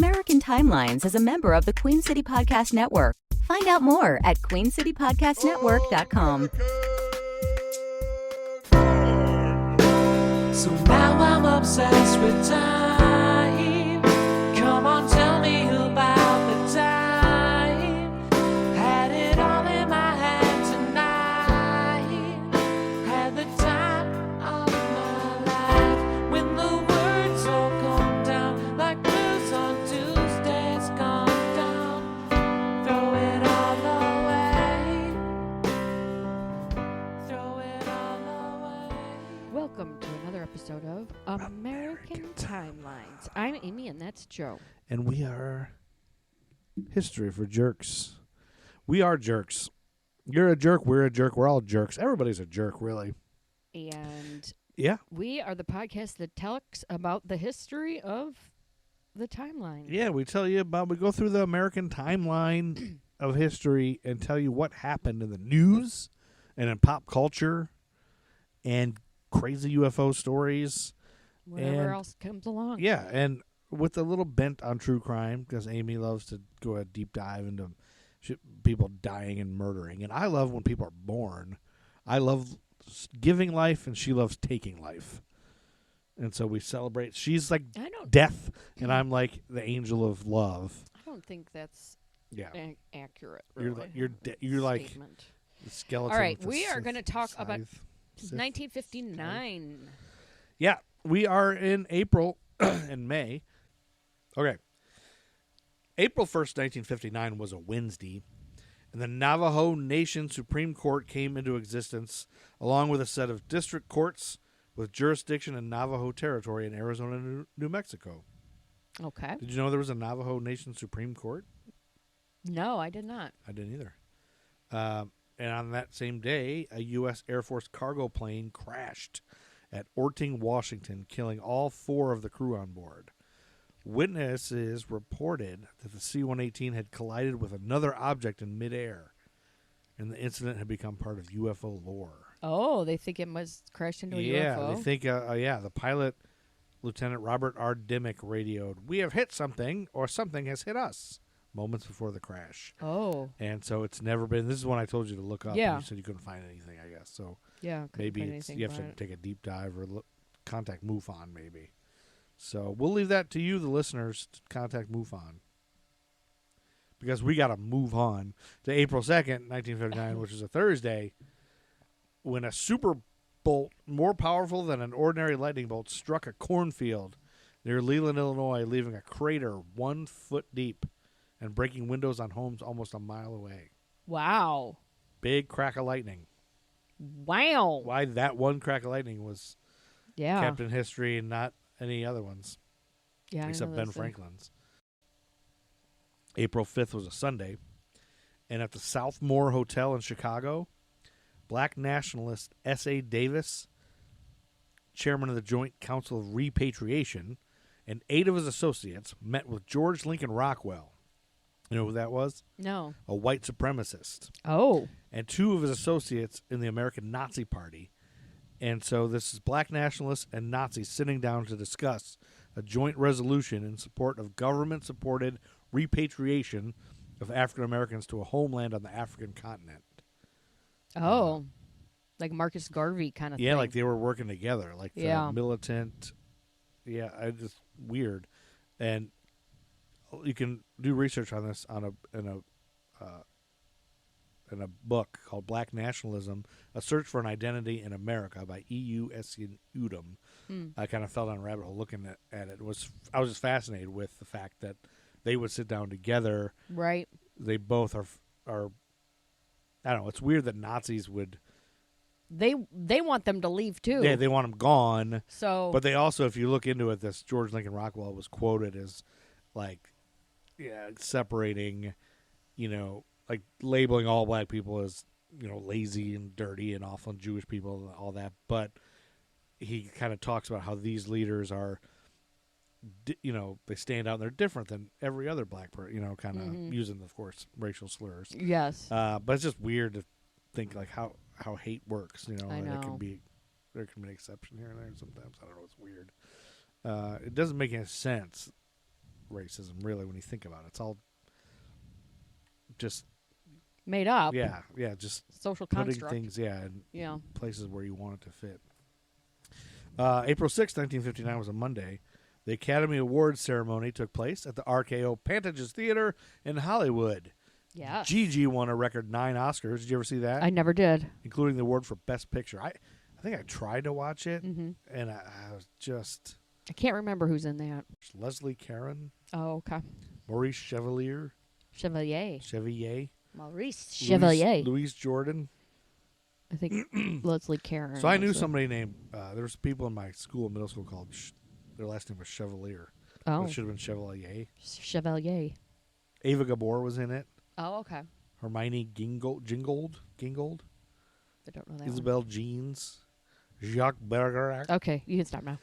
American Timelines is a member of the Queen City Podcast Network. Find out more at queencitypodcastnetwork.com. So now I'm obsessed with time. Come on, tell me about the time. Had it all in my hand tonight. Had the time of my life. When the words all come down like blues on Tuesdays gone down. Throw it all away. Throw it all away. Welcome to another episode of American Timelines. I'm Amy, and that's Joe. And we are History for Jerks. We are jerks. You're a jerk, we're a jerk, we're all jerks. Everybody's a jerk, really. And Yeah. we are the podcast that talks about the history of the timeline. Yeah, we tell you about, we go through the American timeline of history and tell you what happened in the news and in pop culture and crazy UFO stories. Whatever and- else comes along. Yeah, and with a little bent on true crime, because Amy loves to go a deep dive into people dying and murdering. And I love when people are born. I love giving life, and she loves taking life. And so we celebrate. She's like death, and I'm like the angel of love. I don't think that's Yeah. accurate, You're really. like, you're like Statement. the skeleton. All right, with the we are scythe- going to talk about scythe. 1959. Yeah, we are in April and May. Okay. April 1st, 1959 was a Wednesday, and the Navajo Nation Supreme Court came into existence along with a set of district courts with jurisdiction in Navajo territory in Arizona and New Mexico. Okay. Did you know there was a Navajo Nation Supreme Court? No, I did not. I didn't either. And on that same day, a U.S. Air Force cargo plane crashed at Orting, Washington, killing all 4 of the crew on board. Witnesses reported that the C-118 had collided with another object in midair, and the incident had become part of UFO lore. Oh, they think it must crash into a Yeah, UFO? they think, the pilot, Lieutenant Robert R. Dimmick, radioed, "We have hit something, or something has hit us," moments before the crash. Oh, And so it's never been, this is when I told you to look up, Yeah. and you said you couldn't find anything, I guess. So yeah. couldn't maybe find it's, anything you have to about it. take a deep dive or contact MUFON, maybe. So we'll leave that to you, the listeners, to contact MUFON. Because we got to move on to April 2nd, 1959, which is a Thursday, when a super bolt more powerful than an ordinary lightning bolt struck a cornfield near Leland, Illinois, leaving a crater 1 foot deep and breaking windows on homes almost a mile away. Wow. Big crack of lightning. Wow. Why that one crack of lightning was Yeah. kept in history and not any other ones, Yeah. I except know Ben those things. Franklin's. April 5th was a Sunday, and at the Southmore Hotel in Chicago, black nationalist S.A. Davis, chairman of the Joint Council of Repatriation, and 8 of his associates met with George Lincoln Rockwell. You know who that was? No. A white supremacist. Oh. And 2 of his associates in the American Nazi Party. And so this is black nationalists and Nazis sitting down to discuss a joint resolution in support of government-supported repatriation of African Americans to a homeland on the African continent. Oh. Like Marcus Garvey kind of thing. Yeah, like they were working together, like the Yeah. militant. Yeah, just weird. And you can do research on this in a book called Black Nationalism, A Search for an Identity in America by E.U. Udom. I kind of fell down a rabbit hole looking at it. I was just fascinated with the fact that they would sit down together. Right. They both are I don't know. It's weird that Nazis would. They want them to leave too. Yeah, they want them gone. So. But they also, if you look into it, this George Lincoln Rockwell was quoted as, like, separating, like labeling all black people as, lazy and dirty and awful, and Jewish people and all that. But he kind of talks about how these leaders are, they stand out and they're different than every other black person, kind of using, of course, racial slurs. Yes. But it's just weird to think, like, how hate works, I and know. there can be an exception here and there sometimes. I don't know, it's weird. It doesn't make any sense racism, really, when you think about it. It's all just Made up. yeah, just Social putting construct. things in Yeah. places where you want it to fit. April 6, 1959 was a Monday. The Academy Awards ceremony took place at the RKO Pantages Theater in Hollywood. Yeah. Gigi won a record 9 Oscars. Did you ever see that? I never did. Including the award for Best Picture. I think I tried to watch it, Mm-hmm. and I was just... I can't remember who's in that. Leslie Caron, Oh, okay. Maurice Chevalier, Maurice Chevalier. Louise Jordan. I think Leslie Caron. So I knew was somebody named... there was people in my school, middle school, called... their last name was Chevalier. Oh. It should have been Chevalier. Chevalier. Ava Gabor was in it. Oh, okay. Hermione Gingold. I don't know that Isabel Jeans. Jacques Bergerac. one. Okay, you can stop now.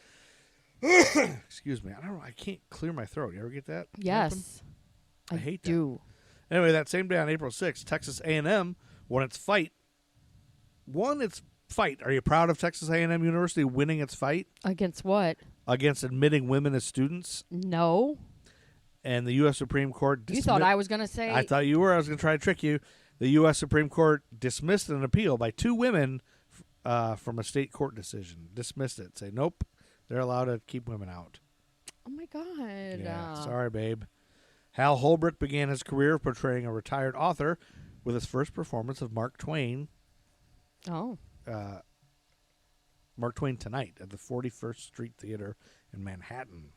Excuse me. I don't know. I can't clear my throat. You ever get that? happen? Yes. I hate that. do. Anyway, that same day on April 6th, Texas A&M won its fight. Are you proud of Texas A&M University winning its fight Against what? against admitting women as students? No. And the U.S. Supreme Court You thought I was going to say. I thought you were. I was going to try to trick you. The U.S. Supreme Court dismissed an appeal by 2 women from a state court decision. Dismissed it. Say, nope, they're allowed to keep women out. Oh, my God. Yeah, sorry, babe. Hal Holbrook began his career portraying a retired author with his first performance of Mark Twain. Oh. Mark Twain Tonight at the 41st Street Theater in Manhattan.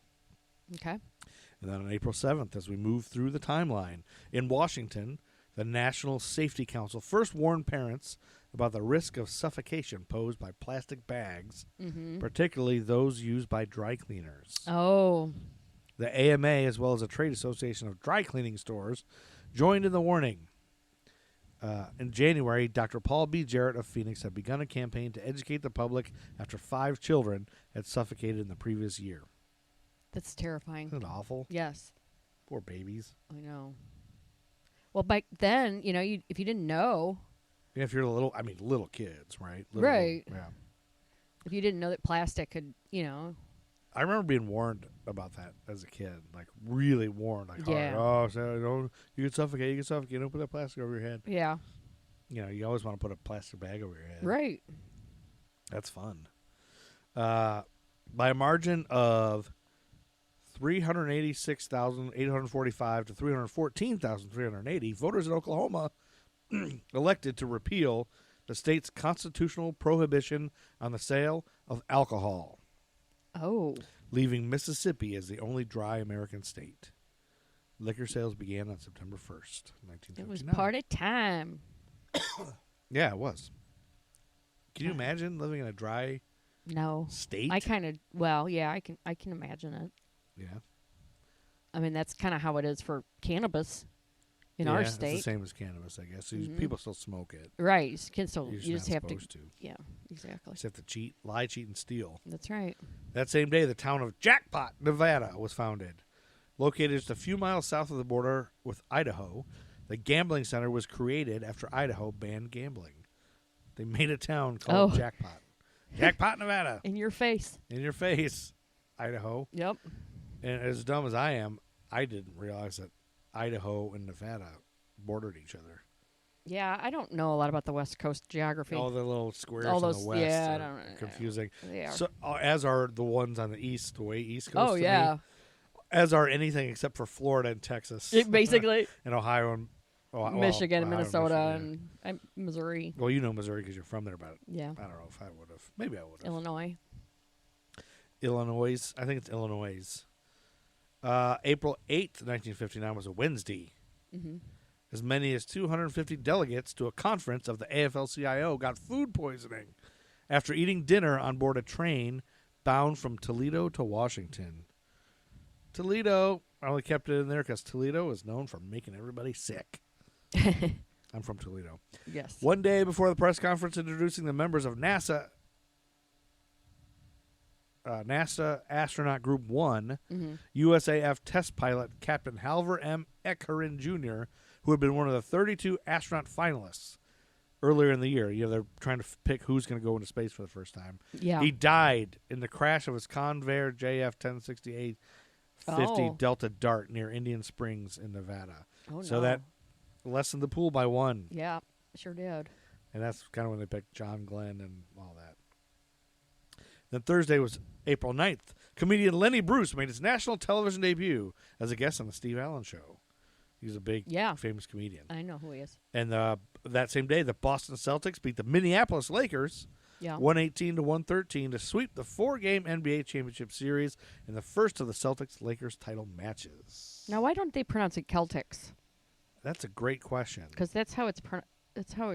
Okay. And then on April 7th, as we move through the timeline, in Washington, the National Safety Council first warned parents about the risk of suffocation posed by plastic bags, particularly those used by dry cleaners. Oh. The AMA, as well as a trade association of dry cleaning stores, joined in the warning. In January, Dr. Paul B. Jarrett of Phoenix had begun a campaign to educate the public after 5 children had suffocated in the previous year. That's terrifying. Isn't that awful? Yes. Poor babies. I know. Well, back then, if you didn't know, Yeah, if you're little kids, right? Right. Yeah. if you didn't know that plastic could, I remember being warned about that as a kid, like really warned, like, Yeah. hard. Oh, so you can suffocate, don't put that plastic over your head. yeah, You always want to put a plastic bag over your head. right. That's fun. By a margin of 386,845 to 314,380, voters in Oklahoma elected to repeal the state's constitutional prohibition on the sale of alcohol, Oh, leaving Mississippi as the only dry American state. Liquor sales began on September 1st, 1959. it was party time. Yeah, it was. Can you imagine living in a dry No, state? I kind of. Well, yeah, I can imagine it. Yeah. I mean, that's kind of how it is for cannabis in Yeah, our it's state. the same as cannabis, I guess. So Mhm. People still smoke it. Right. You can still. You're You just not have to. supposed to. Yeah, exactly. Just have to cheat, lie, cheat, and steal. That's right. That same day, the town of Jackpot, Nevada, was founded. Located just a few miles south of the border with Idaho, the gambling center was created after Idaho banned gambling. They made a town called Oh. Jackpot. Jackpot, Nevada. In your face. In your face, Idaho. Yep. And as dumb as I am, I didn't realize that Idaho and Nevada bordered each other. Yeah, I don't know a lot about the West Coast geography. All the little squares All on those- the west yeah, I are don't- confusing. They are. So, as are the ones on the east, the way East Coast Oh, to me. yeah. As are anything except for Florida and Texas. Basically, and Ohio and Michigan, Ohio, Minnesota, Michigan. and Missouri. Well, you know Missouri because you're from there, but Yeah. I don't know if I would have. Maybe I would have. Illinois. Illinois. I think it's Illinois. April 8th, 1959 was a Wednesday. Mm-hmm. As many as 250 delegates to a conference of the AFL-CIO got food poisoning after eating dinner on board a train bound from Toledo to Washington. Toledo, I only kept it in there because Toledo is known for making everybody sick. I'm from Toledo. Yes. One day before the press conference introducing the members of NASA Astronaut Group 1, Mm-hmm. USAF test pilot Captain Halvor M. Eckeren Jr., who had been one of the 32 astronaut finalists earlier in the year. They're trying to pick who's going to go into space for the first time. Yeah. He died in the crash of his Convair JF-1068 50 Delta Dart near Indian Springs in Nevada. Oh, So no. that lessened the pool by 1. Yeah, sure did. And that's kind of when they picked John Glenn and all that. Then Thursday was April 9th. Comedian Lenny Bruce made his national television debut as a guest on the Steve Allen Show. He's a big, famous comedian. I know who he is. And that same day, the Boston Celtics beat the Minneapolis Lakers 118-113 to sweep the 4-game NBA championship series in the first of the Celtics-Lakers title matches. Now, why don't they pronounce it Celtics? That's a great question. Because that's how it's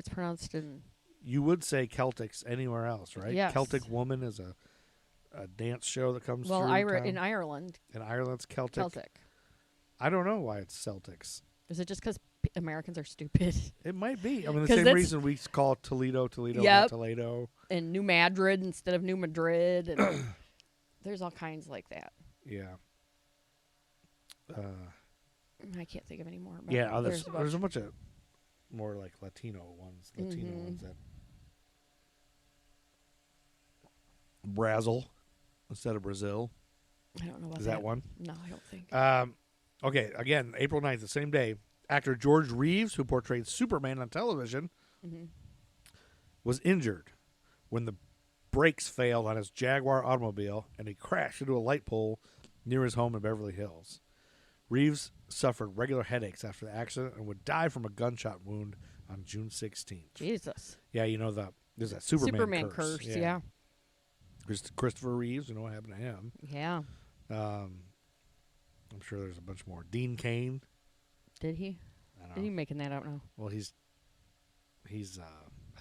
pronounced in. You would say Celtics anywhere else, right? Yes. Celtic Woman is a dance show that comes through in Ireland. In Ireland, it's Celtic. Celtic. I don't know why it's Celtics. Is it just because Americans are stupid? It might be. I mean, the 'Cause same that's- reason we call it Toledo, Yep. not Toledo. And New Madrid instead of New Madrid. And there's all kinds like that. Yeah. I can't think of any more. But Yeah, there's there's a bunch of more like Latino ones that Brazil instead of Brazil. I don't know what Is that one? No, I don't think. Okay, again, April 9th, the same day, actor George Reeves, who portrayed Superman on television, was injured when the brakes failed on his Jaguar automobile and he crashed into a light pole near his home in Beverly Hills. Reeves suffered regular headaches after the accident and would die from a gunshot wound on June 16th. Jesus. Yeah, you know, there's that Superman curse. Yeah. Christopher Reeves, you know what happened to him. Yeah. I'm sure there's a bunch more. Dean Cain. Did he? I don't Is he know. making that out now? Well, he's I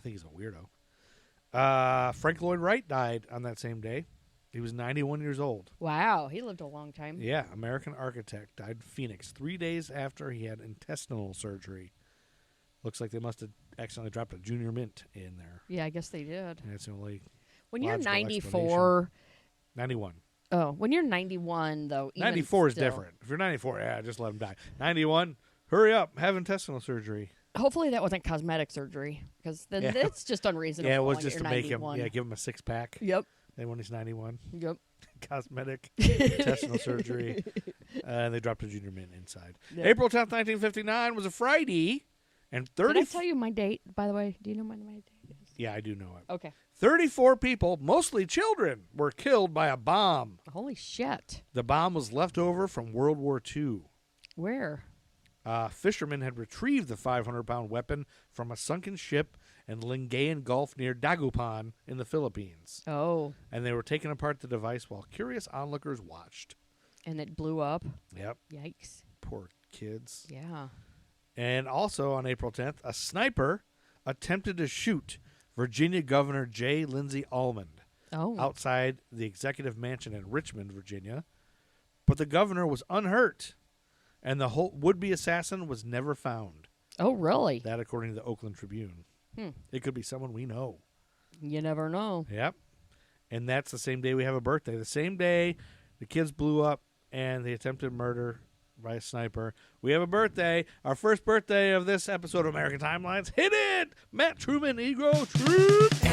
think he's a weirdo. Frank Lloyd Wright died on that same day. He was 91 years old. Wow, he lived a long time. Yeah, American architect, died in Phoenix 3 days after he had intestinal surgery. Looks like they must have accidentally dropped a junior mint in there. Yeah, I guess they did. And that's the only When you're logical 94. 91. Oh, when you're 91, though. Even 94 is still, different. If you're 94, yeah, just let him die. 91, hurry up, have intestinal surgery. Hopefully that wasn't cosmetic surgery, because then it's just unreasonable. Yeah, it was when just you're to make 91. him, give him a six-pack. Yep. And when he's 91, Yep. cosmetic, intestinal surgery, and they dropped a junior mint inside. Yep. April 10th, 1959 was a Friday, and Did I tell you my date, by the way? Do you know when my date is? Yeah, I do know it. Okay. 34 people, mostly children, were killed by a bomb. Holy shit. The bomb was left over from World War II. Where? Fishermen had retrieved the 500-pound weapon from a sunken ship in Lingayen Gulf near Dagupan in the Philippines. Oh. And they were taking apart the device while curious onlookers watched. And it blew up? Yep. Yikes. Poor kids. Yeah. And also on April 10th, a sniper attempted to shoot Virginia Governor J. Lindsay Almond outside the executive mansion in Richmond, Virginia. But the governor was unhurt, and the whole would-be assassin was never found. Oh, really? That according to the Oakland Tribune. It could be someone we know. You never know. Yep. And that's the same day we have a birthday. The same day the kids blew up and the attempted murder by a sniper. We have a birthday. Our first birthday of this episode of American Timelines. Hit it! Matt Truman, Ego Truth.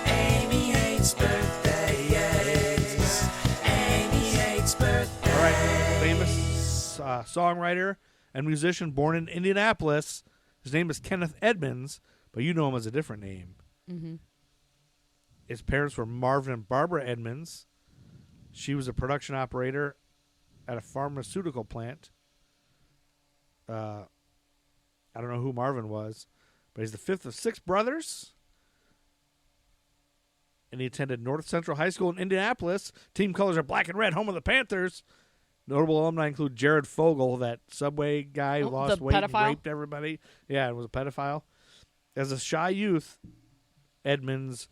Amy hates birthdays. Amy hates birthdays. All right. Famous songwriter and musician born in Indianapolis. His name is Kenneth Edmonds, but you know him as a different name. Mm-hmm. His parents were Marvin and Barbara Edmonds. She was a production operator at a pharmaceutical plant. I don't know who Marvin was, but he's the fifth of six brothers. And he attended North Central High School in Indianapolis. Team colors are black and red, home of the Panthers. Notable alumni include Jared Fogle, that Subway guy who lost the weight and pedophile? raped everybody. Yeah, and was a pedophile. As a shy youth, Edmonds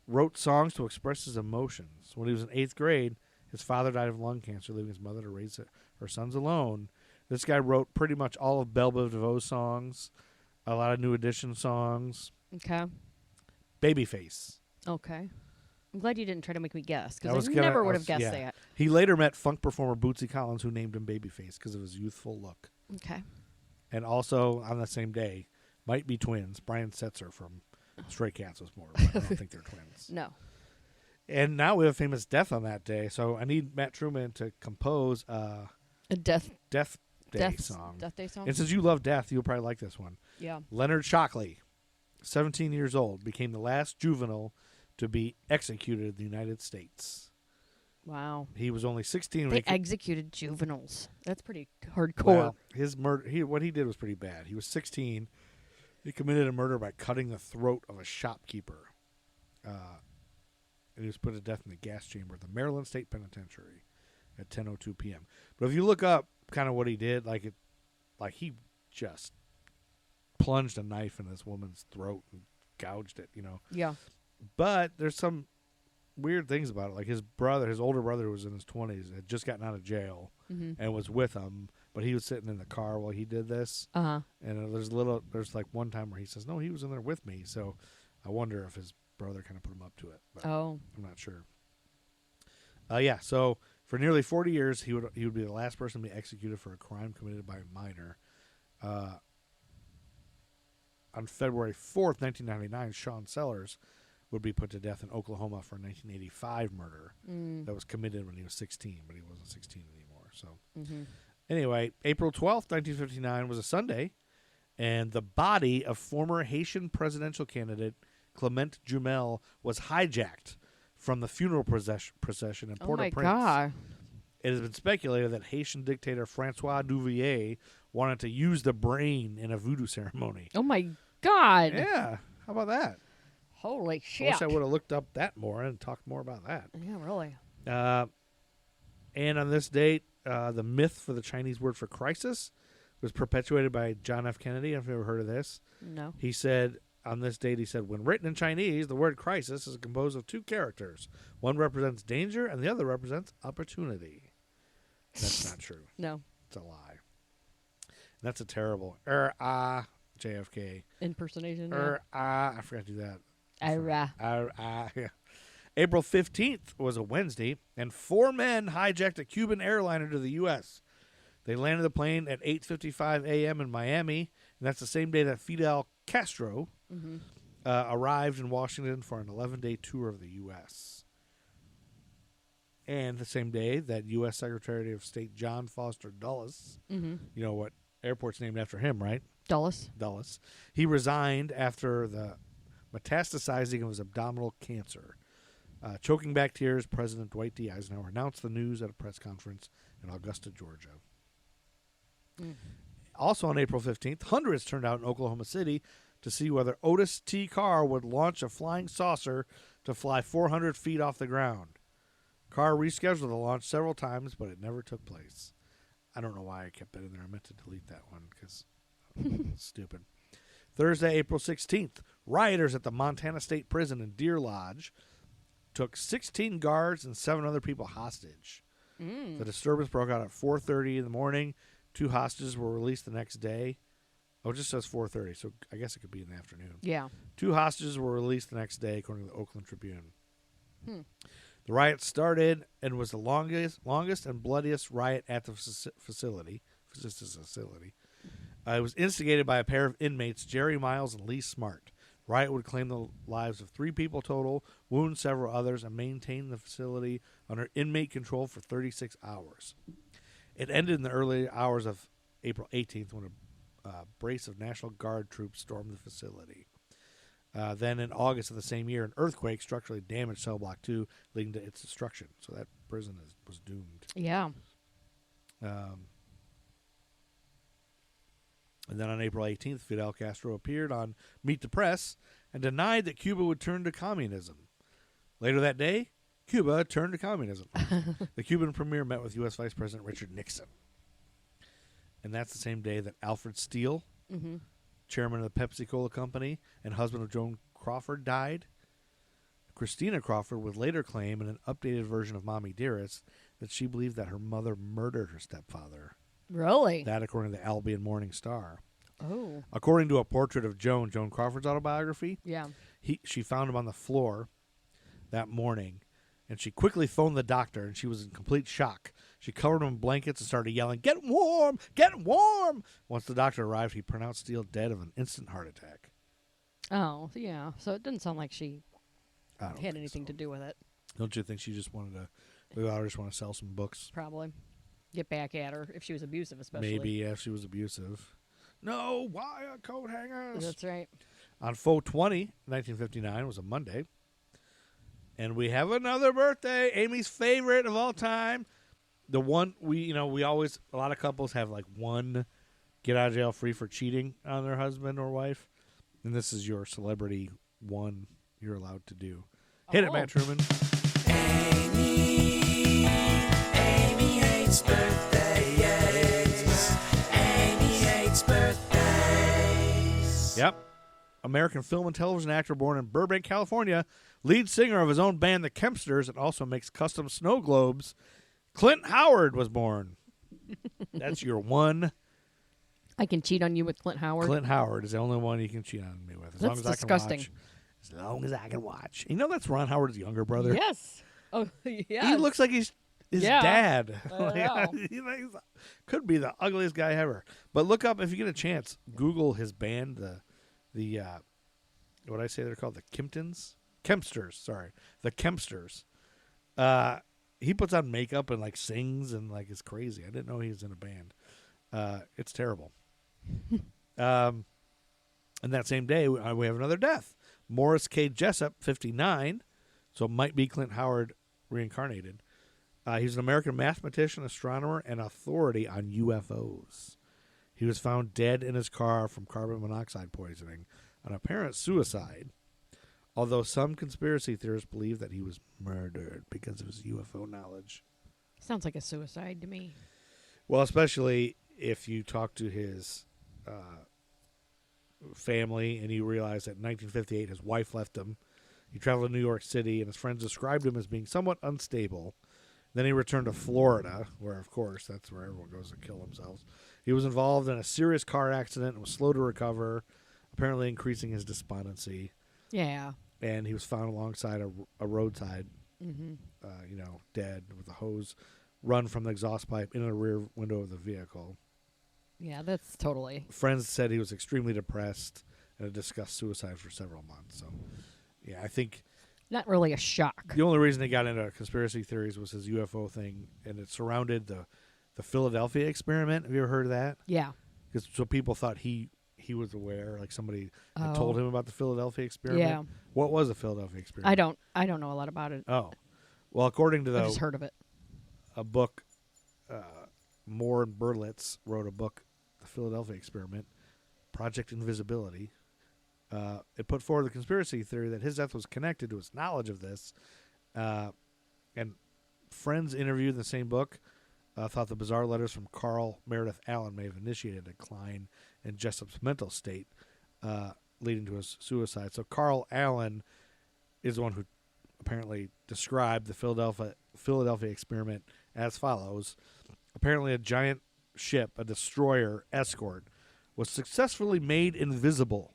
wrote songs to express his emotions. When he was in 8th grade, his father died of lung cancer, leaving his mother to raise her sons alone. This guy wrote pretty much all of Belle Biv DeVoe's songs, a lot of New Edition songs. Okay. Babyface. Okay. I'm glad you didn't try to make me guess, I because was I gonna- never I would was- have guessed yeah. that. He later met funk performer Bootsy Collins, who named him Babyface because of his youthful look. Okay. And also, on the same day, might be twins. Brian Setzer from Stray Cats was more, but I don't think they're twins. No. And now we have a famous death on that day. So I need Matt Truman to compose A death Day song. Death Day song. And since you love death, you'll probably like this one. Yeah. Leonard Shockley, 17 years old, became the last juvenile to be executed in the United States. Wow. He was only 16 when They he executed juveniles. That's pretty hardcore. Well, his murder. What he did was pretty bad. He was 16. He committed a murder by cutting the throat of a shopkeeper, and he was put to death in the gas chamber at the Maryland State Penitentiary at 10:02 p.m. But if you look up kind of what he did, like he just plunged a knife in this woman's throat and gouged it, Yeah. But there's some weird things about it. Like his older brother, who was in his 20s, had just gotten out of jail and was with him, but he was sitting in the car while he did this. Uh-huh. And there's like one time where he says, "No, he was in there with me." So I wonder if his brother kind of put him up to it. But Oh. I'm not sure. Yeah. So for nearly 40 years, he would be the last person to be executed for a crime committed by a minor. On February 4th, 1999, Sean Sellers would be put to death in Oklahoma for a 1985 murder that was committed when he was 16, but he wasn't 16 anymore. So anyway, April 12th, 1959 was a Sunday, and the body of former Haitian presidential candidate Clement Jumel was hijacked from the funeral procession in Port-au-Prince. Oh, my God. It has been speculated that Haitian dictator Francois Duvalier wanted to use the brain in a voodoo ceremony. Oh, my God. Yeah, how about that? Holy I shit. wish I would have looked up that more and talked more about that. Yeah, really. And on this date, the myth for the Chinese word for crisis was perpetuated by John F. Kennedy. Have you ever heard of this? No. He said, on this date, when written in Chinese, the word crisis is composed of two characters. One represents danger and the other represents opportunity. That's not true. No. It's a lie. That's a terrible JFK. Impersonation. I forgot to do that. Yeah. April 15th was a Wednesday, and 4 men hijacked a Cuban airliner to the U.S. They landed the plane at 8:55 a.m. in Miami, and that's the same day that Fidel Castro arrived in Washington for an 11-day tour of the U.S. And the same day that U.S. Secretary of State John Foster Dulles, you know what airport's named after him, right? Dulles. He resigned after the metastasizing of his abdominal cancer. Choking back tears, President Dwight D. Eisenhower announced the news at a press conference in Augusta, Georgia. Also on April 15th, hundreds turned out in Oklahoma City to see whether Otis T. Carr would launch a flying saucer to fly 400 feet off the ground. Carr rescheduled the launch several times, but it never took place. I don't know why I kept that in there. I meant to delete that one because it's stupid. Thursday, April 16th, rioters at the Montana State Prison in Deer Lodge took 16 guards and 7 other people hostage. The disturbance broke out at 4:30 in the morning. 2 hostages were released the next day. Oh, it just says 4:30, so I guess it could be in the afternoon. Yeah. 2 hostages were released the next day, according to the Oakland Tribune. The riot started and was the longest and bloodiest riot at the facility. It was instigated by a pair of inmates, Jerry Miles and Lee Smart. The riot would claim the lives of 3 people total, wound several others, and maintain the facility under inmate control for 36 hours. It ended in the early hours of April 18th when a brace of National Guard troops stormed the facility. Then in August of the same year, an earthquake structurally damaged Cell Block 2, leading to its destruction. So that prison was doomed. Yeah. And then on April 18th, Fidel Castro appeared on Meet the Press and denied that Cuba would turn to communism. Later that day, Cuba turned to communism. The Cuban premier met with U.S. Vice President Richard Nixon. And that's the same day that Alfred Steele, chairman of the Pepsi-Cola Company and husband of Joan Crawford, died. Christina Crawford would later claim in an updated version of Mommy Dearest that she believed that her mother murdered her stepfather. Really? That according to the Albion Morning Star. Oh. According to a portrait of Joan Crawford's autobiography, Yeah. she found him on the floor that morning, and she quickly phoned the doctor, and she was in complete shock. She covered him in blankets and started yelling, "Get warm! Get warm!" Once the doctor arrived, he pronounced Steele dead of an instant heart attack. Oh, yeah. So it didn't sound like she I don't had think anything so. to do with it. Don't you think she just wanted to? The daughter just want to sell some books. Probably. Get back at her if she was abusive, especially. Maybe, yeah, if she was abusive. No, why a coat hangers? That's right. On 4/20, 1959 was a Monday. And we have another birthday, Amy's favorite of all time. The one we always, a lot of couples have like one get out of jail free for cheating on their husband or wife. And this is your celebrity one you're allowed to do. Hit it, Matt Truman. Amy hates birthdays. Amy hates birthdays. Yep. American film and television actor born in Burbank, California, lead singer of his own band, the Kempsters, and also makes custom snow globes. Clint Howard was born. That's your one. I can cheat on you with Clint Howard. Clint Howard is the only one you can cheat on me with. As long as disgusting. I can watch. As long as I can watch. You know that's Ron Howard's younger brother? Yes. Oh, yeah. He looks like he's his Yeah. dad. I know. Could be the ugliest guy ever. But look up, if you get a chance, Google his band, the what did I say they're called? The Kempsters, sorry. The Kempsters. He puts on makeup and like sings and like is crazy. I didn't know he was in a band. It's terrible. And that same day, we have another death. Morris K. Jessup, 59. So it might be Clint Howard reincarnated. He's an American mathematician, astronomer, and authority on UFOs. He was found dead in his car from carbon monoxide poisoning, an apparent suicide. Although some conspiracy theorists believe that he was murdered because of his UFO knowledge. Sounds like a suicide to me. Well, especially if you talk to his family and you realize that in 1958 his wife left him. He traveled to New York City and his friends described him as being somewhat unstable. Then he returned to Florida, where, of course, that's where everyone goes to kill themselves. He was involved in a serious car accident and was slow to recover, apparently increasing his despondency. Yeah. And he was found alongside a roadside, Mm-hmm. Dead with a hose run from the exhaust pipe into the rear window of the vehicle. Yeah, that's totally. Friends said he was extremely depressed and had discussed suicide for several months. So, yeah, I think Not really a shock. the only reason he got into conspiracy theories was his UFO thing, and it surrounded the Philadelphia experiment. Have you ever heard of that? Yeah. So people thought he was aware, like somebody had Oh. told him about the Philadelphia experiment. Yeah. What was the Philadelphia experiment? I don't know a lot about it. Oh, well, according to I just heard of it. a book, Moore and Berlitz wrote a book, The Philadelphia Experiment, Project Invisibility. It put forward the conspiracy theory that his death was connected to his knowledge of this. And friends interviewed in the same book thought the bizarre letters from Carl Meredith Allen may have initiated a decline in Jessup's mental state, leading to his suicide. So Carl Allen is the one who apparently described the Philadelphia experiment as follows. Apparently a giant ship, a destroyer escort, was successfully made invisible,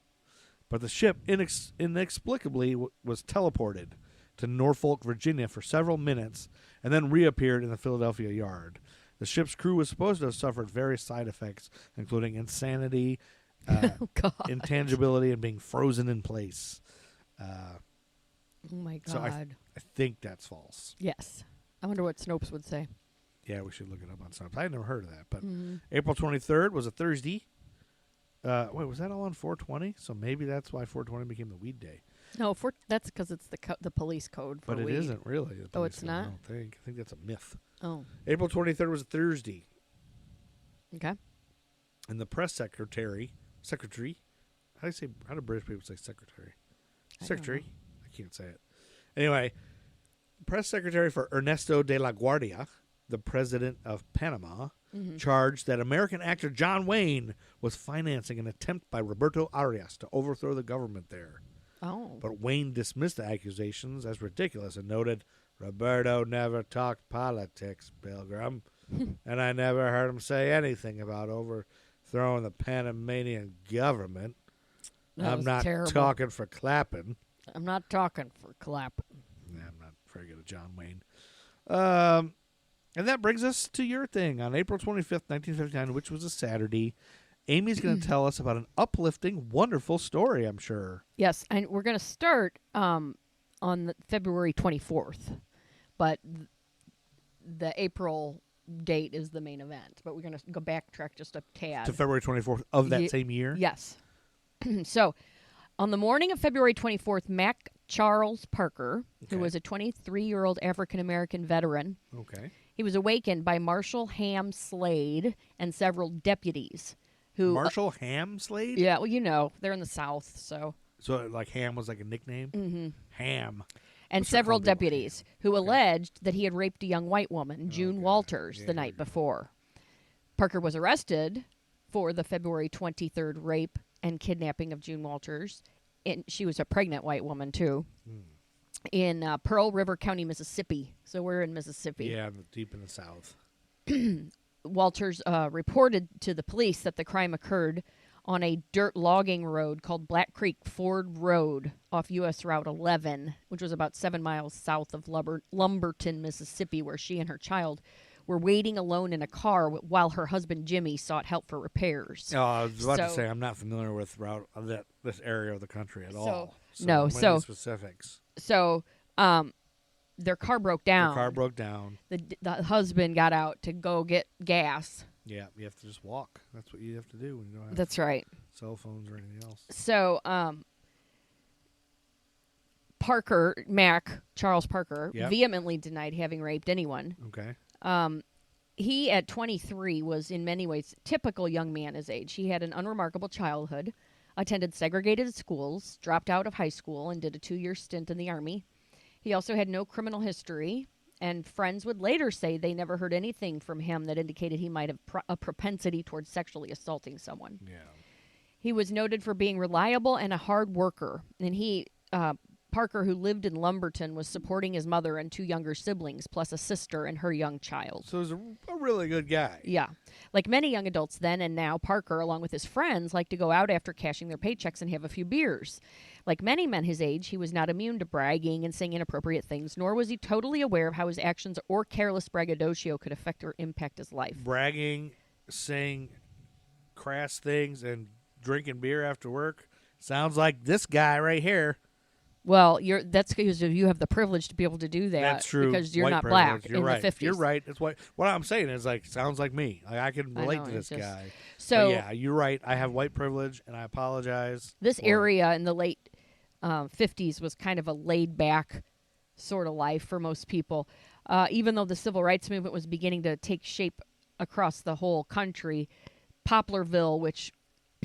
but the ship inexplicably was teleported to Norfolk, Virginia for several minutes and then reappeared in the Philadelphia yard. The ship's crew was supposed to have suffered various side effects, including insanity, Oh, God. intangibility, and being frozen in place. Oh, my God. So I think that's false. Yes. I wonder what Snopes would say. Yeah, we should look it up on something. I had never heard of that. But Mhm. April 23rd was a Thursday. Wait, was that all on 420? So maybe that's why 420 became the weed day. No, that's because it's the police code for But it weed. isn't really. the Oh, police it's code, not? I don't think. I think that's a myth. Oh, April 23rd was a Thursday. okay. And the press secretary, how do British people say secretary? I don't Secretary? know. I can't say it. Anyway, press secretary for Ernesto de la Guardia, the president of Panama, Mhm. charged that American actor John Wayne was financing an attempt by Roberto Arias to overthrow the government there. Oh. But Wayne dismissed the accusations as ridiculous and noted, Roberto never talked politics, Pilgrim, and I never heard him say anything about overthrowing the Panamanian government. That I'm was not terrible. talking for clapping. I'm not talking for clapping. Yeah, I'm not very good at John Wayne. And that brings us to your thing. On April 25th, 1959, which was a Saturday, Amy's going to tell us about an uplifting, wonderful story, I'm sure. Yes, and we're going to start on February 24th. but the April date is the main event. But we're going to go backtrack just a tad. To February 24th of that same year? Yes. So, on the morning of February 24th, Mack Charles Parker, who was a 23-year-old African-American veteran, he was awakened by Marshal Ham Slade and several deputies. Marshal Ham Slade? Yeah, well, you know, they're in the South, so. So, like, Ham was like a nickname? Mm-hmm. Ham. And several deputies who alleged that he had raped a young white woman, June Walters, the night before. Parker was arrested for the February 23rd rape and kidnapping of June Walters. And she was a pregnant white woman, too, in Pearl River County, Mississippi. So we're in Mississippi. Yeah, deep in the South. Walters reported to the police that the crime occurred on a dirt logging road called Black Creek Ford Road off U.S. Route 11, which was about 7 miles south of Lumberton, Mississippi, where she and her child were waiting alone in a car while her husband, Jimmy, sought help for repairs. Oh, I was about to say, I'm not familiar with this area of the country at all. So specifics. So, their car broke down. The husband got out to go get gas. Yeah, you have to just walk. That's what you have to do when you don't have That's right. cell phones or anything else. So, Charles Parker, vehemently denied having raped anyone. Okay. He, at 23, was in many ways typical young man his age. He had an unremarkable childhood, attended segregated schools, dropped out of high school, and did a 2-year stint in the Army. He also had no criminal history, and friends would later say they never heard anything from him that indicated he might have a propensity towards sexually assaulting someone. Yeah. He was noted for being reliable and a hard worker, and Parker, who lived in Lumberton, was supporting his mother and 2 younger siblings, plus a sister and her young child. So he was a really good guy. Yeah. Like many young adults then and now, Parker, along with his friends, liked to go out after cashing their paychecks and have a few beers. Like many men his age, he was not immune to bragging and saying inappropriate things, nor was he totally aware of how his actions or careless braggadocio could affect or impact his life. Bragging, saying crass things, and drinking beer after work sounds like this guy right here. Well, that's because you have the privilege to be able to do that. That's true. Because you're White not privilege. black You're in right. the 50s. You're right. That's what I'm saying is sounds like me. I can relate to this guy. So but yeah, you're right. I have white privilege, and I apologize. This area in the late 50s was kind of a laid-back sort of life for most people. Even though the civil rights movement was beginning to take shape across the whole country, Poplarville, which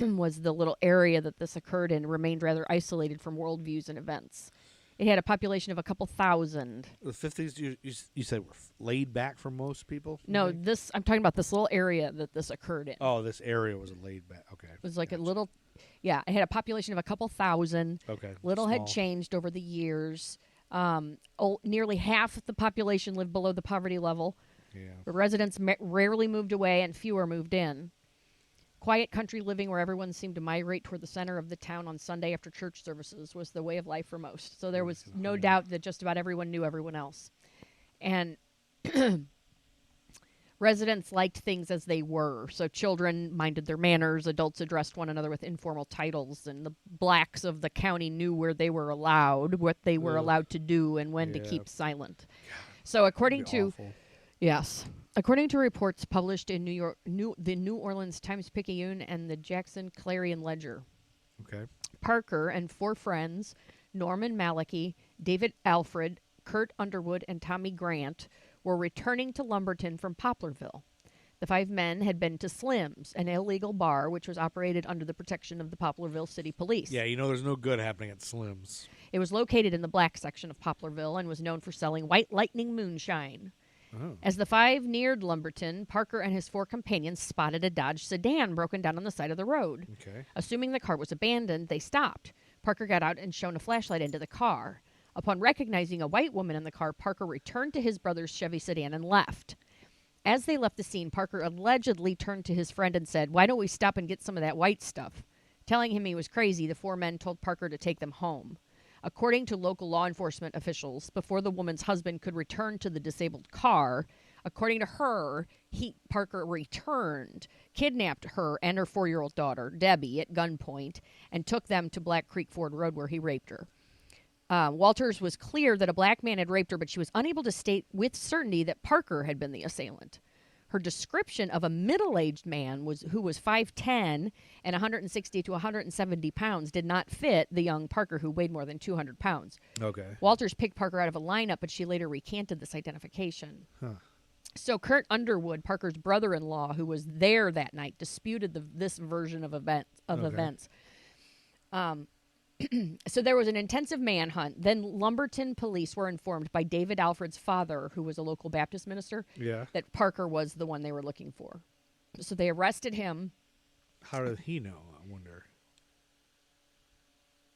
was the little area that this occurred in, remained rather isolated from worldviews and events. It had a population of a couple thousand. The 50s, you said were laid back for most people? No, I'm talking about this little area that this occurred in. Oh, this area was laid back. Okay. It was like a little, it had a population of a couple thousand. Okay. Little had changed over the years. Nearly half the population lived below the poverty level. Yeah. The residents rarely moved away and fewer moved in. Quiet country living where everyone seemed to migrate toward the center of the town on Sunday after church services was the way of life for most. So there was no doubt that just about everyone knew everyone else. And residents liked things as they were. So children minded their manners, adults addressed one another with informal titles, and the blacks of the county knew where they were allowed, what they were allowed to do, and when to keep silent. So according to... Awful. Yes. According to reports published in the New Orleans Times-Picayune and the Jackson Clarion Ledger, Parker and 4 friends, Norman Malachi, David Alfred, Kurt Underwood, and Tommy Grant, were returning to Lumberton from Poplarville. The 5 men had been to Slim's, an illegal bar which was operated under the protection of the Poplarville City Police. Yeah, there's no good happening at Slim's. It was located in the black section of Poplarville and was known for selling White Lightning moonshine. Oh. As the 5 neared Lumberton, Parker and his 4 companions spotted a Dodge sedan broken down on the side of the road. Okay. Assuming the car was abandoned, they stopped. Parker got out and shone a flashlight into the car. Upon recognizing a white woman in the car, Parker returned to his brother's Chevy sedan and left. As they left the scene, Parker allegedly turned to his friend and said, "Why don't we stop and get some of that white stuff?" Telling him he was crazy, the 4 men told Parker to take them home. According to local law enforcement officials, before the woman's husband could return to the disabled car, according to her, Parker returned, kidnapped her and her 4-year-old daughter, Debbie, at gunpoint, and took them to Black Creek Ford Road where he raped her. Walters was clear that a black man had raped her, but she was unable to state with certainty that Parker had been the assailant. Her description of a middle-aged man who was 5'10" and 160 to 170 pounds did not fit the young Parker, who weighed more than 200 pounds. Okay. Walters picked Parker out of a lineup, but she later recanted this identification. Huh. So Kurt Underwood, Parker's brother-in-law, who was there that night, disputed this version of events. So there was an intensive manhunt. Then Lumberton police were informed by David Alfred's father, who was a local Baptist minister, that Parker was the one they were looking for. So they arrested him. How did he know? I wonder.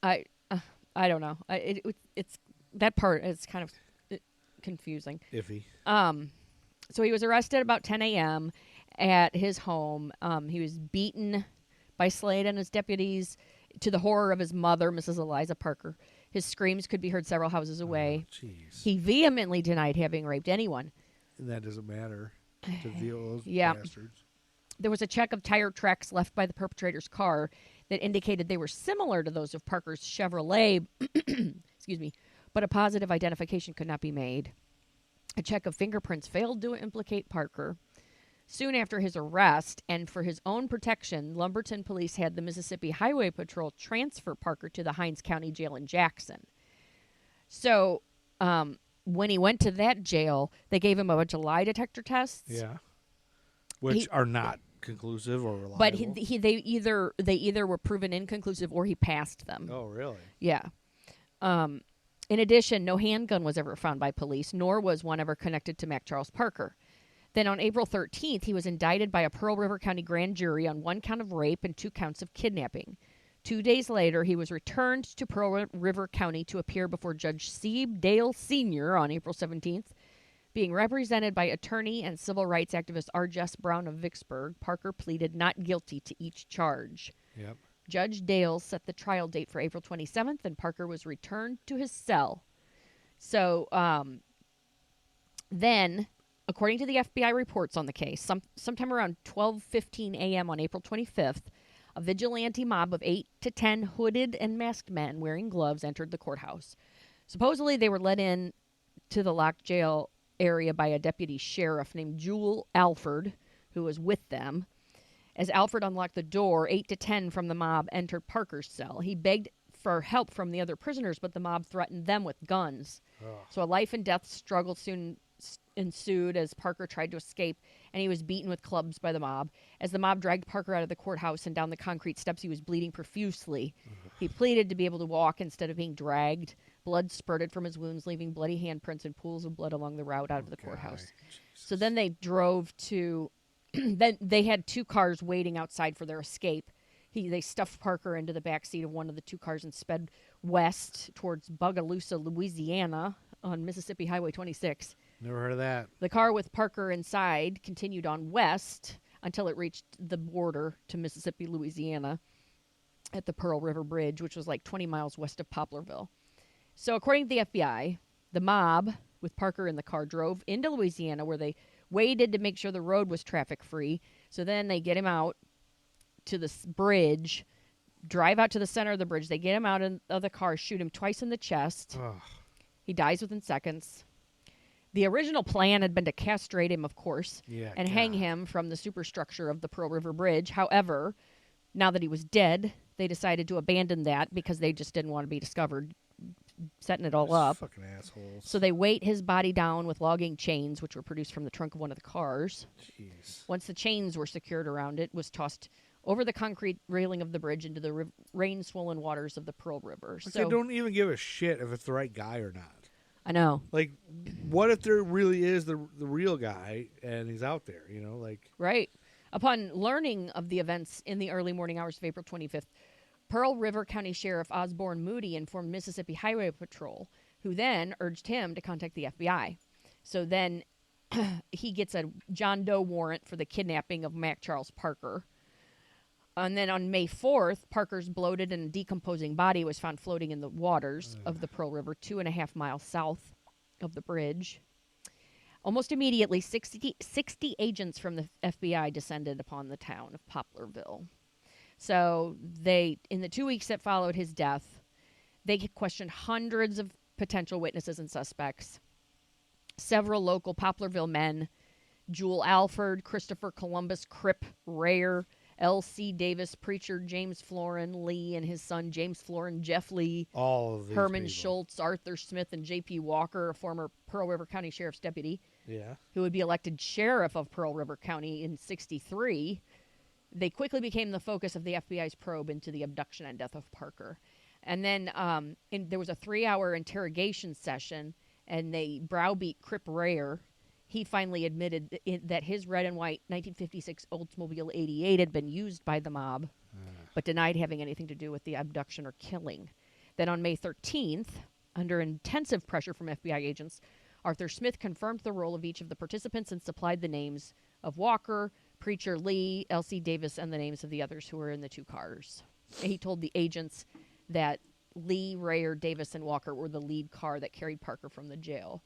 I don't know. It's that part is kind of confusing. Iffy. So he was arrested about 10 a.m. at his home. He was beaten by Slade and his deputies, to the horror of his mother, Mrs. Eliza Parker. His screams could be heard several houses away. He vehemently denied having raped anyone. And that doesn't matter to those bastards. There was a check of tire tracks left by the perpetrator's car that indicated they were similar to those of Parker's Chevrolet, excuse me, but a positive identification could not be made. A check of fingerprints failed to implicate Parker. Soon after his arrest, and for his own protection, Lumberton police had the Mississippi Highway Patrol transfer Parker to the Hinds County Jail in Jackson. So when he went to that jail, they gave him a bunch of lie detector tests. Yeah. Which are not conclusive or reliable. But they either were proven inconclusive or he passed them. Oh, really? Yeah. In addition, no handgun was ever found by police, nor was one ever connected to Mack Charles Parker. Then on April 13th, he was indicted by a Pearl River County grand jury on 1 count of rape and 2 counts of kidnapping. 2 days later, he was returned to Pearl River County to appear before Judge Sebe Dale Sr. on April 17th. Being represented by attorney and civil rights activist R. Jess Brown of Vicksburg, Parker pleaded not guilty to each charge. Yep. Judge Dale set the trial date for April 27th, and Parker was returned to his cell. So then, according to the FBI reports on the case, sometime around 12:15 a.m. on April 25th, a vigilante mob of 8 to 10 hooded and masked men wearing gloves entered the courthouse. Supposedly, they were led in to the locked jail area by a deputy sheriff named Jewel Alford, who was with them. As Alfred unlocked the door, 8 to 10 from the mob entered Parker's cell. He begged for help from the other prisoners, but the mob threatened them with guns. So a life and death struggle soon ensued as Parker tried to escape, and he was beaten with clubs by the mob. As the mob dragged Parker out of the courthouse and down the concrete steps, he was bleeding profusely. He pleaded to be able to walk instead of being dragged. Blood spurted from his wounds, leaving bloody handprints and pools of blood along the route out of the courthouse. So then they drove to... then they had 2 cars waiting outside for their escape. They stuffed Parker into the back seat of one of the 2 cars and sped west towards Bogalusa, Louisiana, on Mississippi Highway 26. Never heard of that. The car with Parker inside continued on west until it reached the border to Mississippi, Louisiana at the Pearl River Bridge, which was like 20 miles west of Poplarville. So according to the FBI, the mob with Parker in the car drove into Louisiana, where they waited to make sure the road was traffic-free. So then they get him out to this bridge, drive out to the center of the bridge. They get him out of the car, shoot him twice in the chest. He dies within seconds. The original plan had been to castrate him, of course, and hang him from the superstructure of the Pearl River Bridge. However, now that he was dead, they decided to abandon that because they just didn't want to be discovered setting it all up. Fucking assholes. So they weight his body down with logging chains, which were produced from the trunk of one of the cars. Jeez. Once the chains were secured around it, was tossed over the concrete railing of the bridge into the rain-swollen waters of the Pearl River. Like, so they don't even give a shit if it's the right guy or not. I know. Like, what if there really is the real guy and he's out there, you know? Like, right. Upon learning of the events in the early morning hours of April 25th, Pearl River County Sheriff Osborne Moody informed Mississippi Highway Patrol, who then urged him to contact the FBI. So then he gets a John Doe warrant for the kidnapping of Mack Charles Parker. And then on May 4th, Parker's bloated and decomposing body was found floating in the waters of the Pearl River, 2.5 miles south of the bridge. Almost immediately, 60 agents from the FBI descended upon the town of Poplarville. So in the 2 weeks that followed his death, They questioned hundreds of potential witnesses and suspects. Several local Poplarville men, Jewel Alford, Christopher Columbus, Crip Rayer, L.C. Davis, preacher James Florin Lee and his son James Florin, Jeff Lee, All of these Herman people. Schultz, Arthur Smith, and J.P. Walker, a former Pearl River County Sheriff's deputy, Yeah. who would be elected sheriff of Pearl River County in '63. They quickly became the focus of the FBI's probe into the abduction and death of Parker. And then there was a 3-hour interrogation session, and they browbeat Crip Rayer. He finally admitted that his red and white 1956 Oldsmobile 88 had been used by the mob, but denied having anything to do with the abduction or killing. Then on May 13th, under intensive pressure from FBI agents, Arthur Smith confirmed the role of each of the participants and supplied the names of Walker, Preacher Lee, L.C. Davis, and the names of the others who were in the two cars. He told the agents that Lee, Rayer, Davis, and Walker were the lead car that carried Parker from the jail.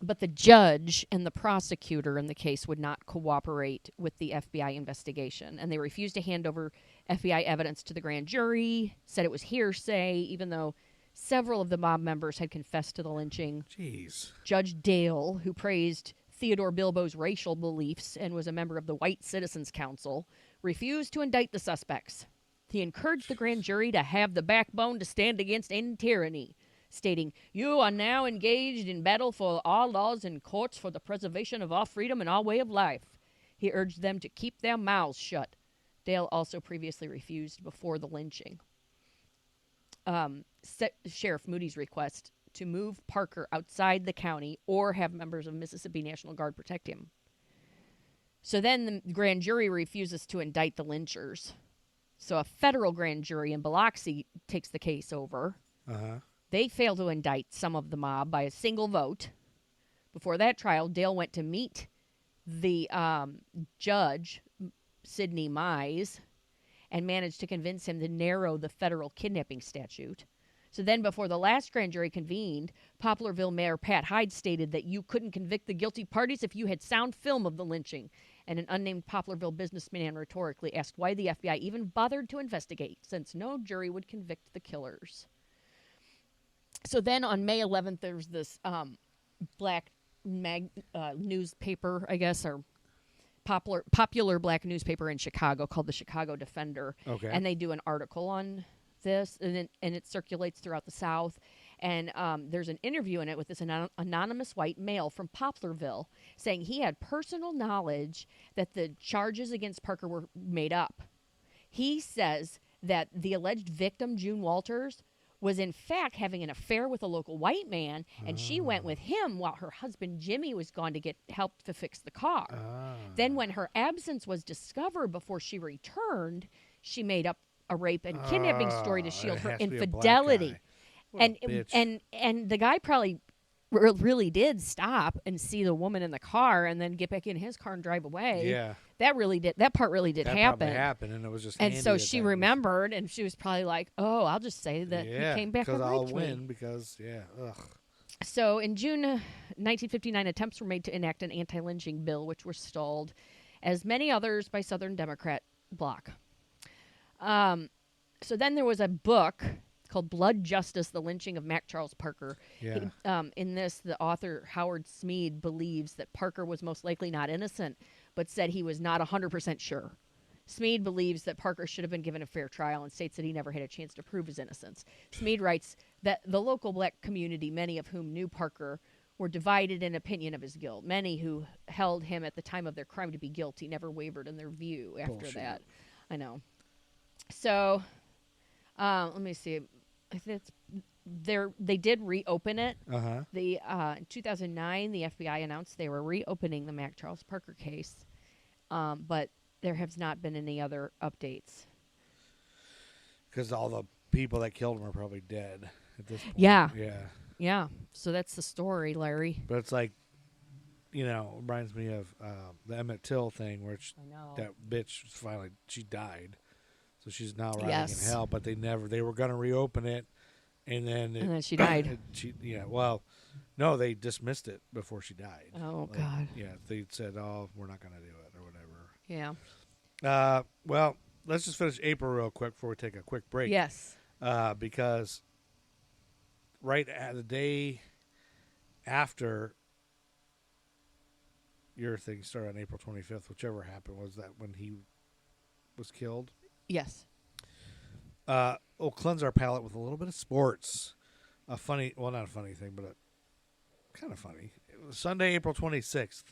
But the judge and the prosecutor in the case would not cooperate with the FBI investigation, and they refused to hand over FBI evidence to the grand jury, said it was hearsay, even though several of the mob members had confessed to the lynching. Jeez. Judge Dale, who praised Theodore Bilbo's racial beliefs and was a member of the White Citizens Council, refused to indict the suspects. He encouraged the grand jury to have the backbone to stand against any tyranny, stating, "You are now engaged in battle for all laws and courts for the preservation of all freedom and all way of life." He urged them to keep their mouths shut. Dale also previously refused before the lynching. Sheriff Moody's request to move Parker outside the county or have members of Mississippi National Guard protect him. So then the grand jury refuses to indict the lynchers. So a federal grand jury in Biloxi takes the case over. Uh-huh. They fail to indict some of the mob by a single vote. Before that trial, Dale went to meet the judge, Sidney Mize, and managed to convince him to narrow the federal kidnapping statute. So then before the last grand jury convened, Poplarville Mayor Pat Hyde stated that you couldn't convict the guilty parties if you had sound film of the lynching. And an unnamed Poplarville businessman rhetorically asked why the FBI even bothered to investigate, since no jury would convict the killers. So then on May 11th, there's this black newspaper, I guess, or popular black newspaper in Chicago called the Chicago Defender. Okay. And they do an article on this, and it circulates throughout the South. And there's an interview in it with this anonymous white male from Poplarville saying he had personal knowledge that the charges against Parker were made up. He says that the alleged victim, June Walters, was in fact having an affair with a local white man, and she went with him while her husband Jimmy was gone to get help to fix the car. Then when her absence was discovered before she returned, she made up a rape and kidnapping story to shield her infidelity. And the guy probably really did stop and see the woman in the car and then get back in his car and drive away. Yeah. That part really did happen. Probably happened, and it was just. And handy so that she that was- remembered, and she was probably like, "Oh, I'll just say that he came back and because I'll raped me." win because ugh. So in June 1959, attempts were made to enact an anti-lynching bill, which were stalled, as many others by Southern Democrat bloc. So then there was a book called Blood Justice, The Lynching of Mack Charles Parker. Yeah. In this, the author, Howard Smead, believes that Parker was most likely not innocent, but said he was not 100% sure. Smead believes that Parker should have been given a fair trial and states that he never had a chance to prove his innocence. Smead writes that the local black community, many of whom knew Parker, were divided in opinion of his guilt. Many who held him at the time of their crime to be guilty never wavered in their view after Bullshit. that. I know. So, let me see. They did reopen it. Uh-huh. In 2009, the FBI announced they were reopening the Mack Charles Parker case, but there has not been any other updates. Because all the people that killed him are probably dead at this point. Yeah. Yeah. Yeah, so that's the story, Larry. But it's like, reminds me of the Emmett Till thing, where I know. that bitch finally, she died. So she's now rotting Yes. in hell, but they were going to reopen it. And then she died. No, they dismissed it before she died. Oh, God. Yeah, they said, "Oh, we're not going to do it," or whatever. Yeah. Well, let's just finish April real quick before we take a quick break. Yes. because right at the day after your thing started on April 25th, whichever happened, was that when he was killed? Yes. We'll cleanse our palate with a little bit of sports. A funny, well, not a funny thing, but kind of funny. It was Sunday, April 26th,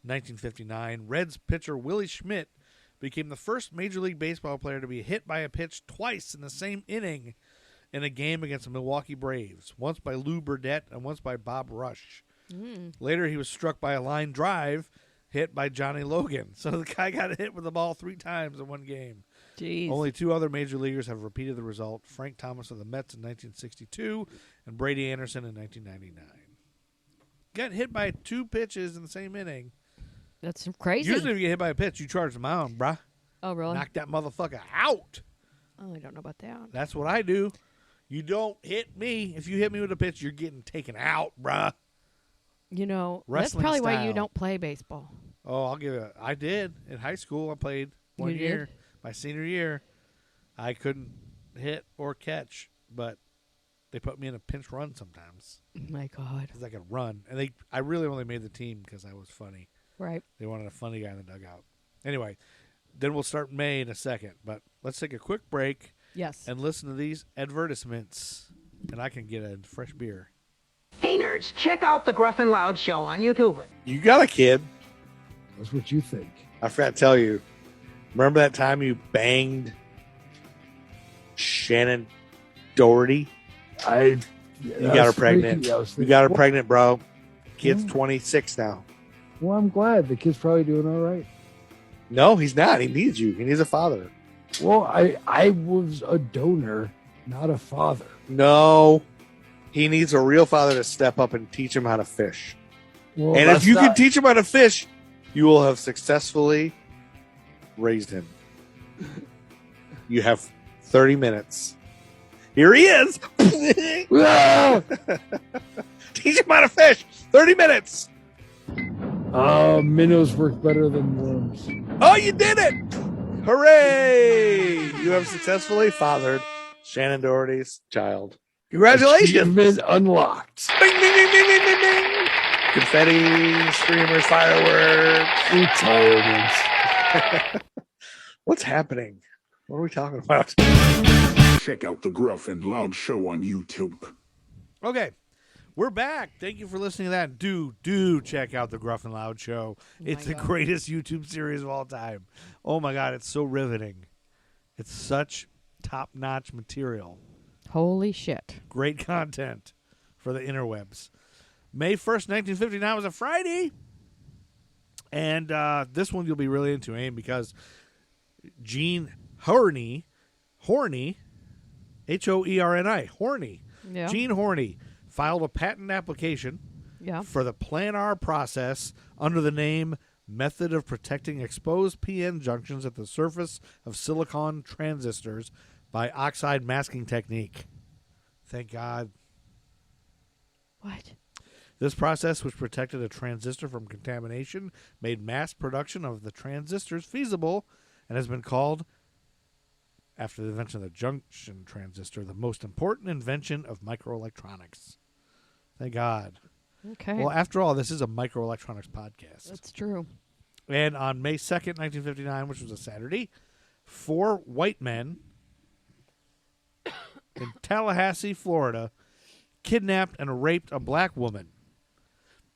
1959. Reds pitcher Willie Schmidt became the first Major League Baseball player to be hit by a pitch twice in the same inning in a game against the Milwaukee Braves, once by Lou Burdett and once by Bob Rush. Later, he was struck by a line drive hit by Johnny Logan. So the guy got hit with the ball 3 times in one game. Jeez. Only 2 other major leaguers have repeated the result, Frank Thomas of the Mets in 1962 and Brady Anderson in 1999. Got hit by 2 pitches in the same inning. That's crazy. Usually if you get hit by a pitch, you charge the mound, bruh. Oh, really? Knock that motherfucker out. Oh, I don't know about that. That's what I do. You don't hit me. If you hit me with a pitch, you're getting taken out, bruh. You know, Wrestling that's probably why you style. don't play baseball. Oh, I'll give it. I did. In high school, I played one You year. did? My senior year, I couldn't hit or catch, but they put me in a pinch run sometimes Oh my God. because I could run. And I really only made the team because I was funny. Right. They wanted a funny guy in the dugout. Anyway, then we'll start May in a second. But let's take a quick break Yes. and listen to these advertisements, and I can get a fresh beer. Hey nerds, check out the Gruff and Loud show on YouTube. You got a kid. That's what you think. I forgot to tell you. Remember that time you banged Shannon Doherty? You You got her pregnant. You got her pregnant, bro. Kid's 26 now. Well, I'm glad. The kid's probably doing all right. No, he's not. He needs you. He needs a father. Well, I was a donor, not a father. No. He needs a real father to step up and teach him how to fish. Well, And if that's you can not- teach him how to fish, you will have successfully raised him. You have 30 minutes. Here he is. Ah! Teach him how to fish. 30 minutes. Minnows work better than worms. Oh, you did it. Hooray. You have successfully fathered Shannon Doherty's child. Congratulations. Achievement unlocked. Bing, bing, bing, bing, bing, bing, bing. Confetti, streamers, fireworks. Retirement. What's happening? What are we talking about? Check out the Gruff and Loud show on YouTube. Okay, we're back. Thank you for listening to that. Do check out the Gruff and Loud show. It's the God. greatest YouTube series of all time. Oh my God, it's so riveting. It's such top-notch material. Holy shit. Great content for the interwebs. May 1st, 1959 was a Friday. And this one you'll be really into, Aim, because Gene Horney, Horny, Horny, Yeah. Gene Horney filed a patent application Yeah. for the planar process under the name Method of Protecting Exposed PN Junctions at the Surface of Silicon Transistors by Oxide Masking Technique. Thank God. What? This process, which protected a transistor from contamination, made mass production of the transistors feasible and has been called, after the invention of the junction transistor, the most important invention of microelectronics. Thank God. Okay. Well, after all, this is a microelectronics podcast. That's true. And on May 2nd, 1959, which was a Saturday, 4 white men in Tallahassee, Florida, kidnapped and raped a black woman,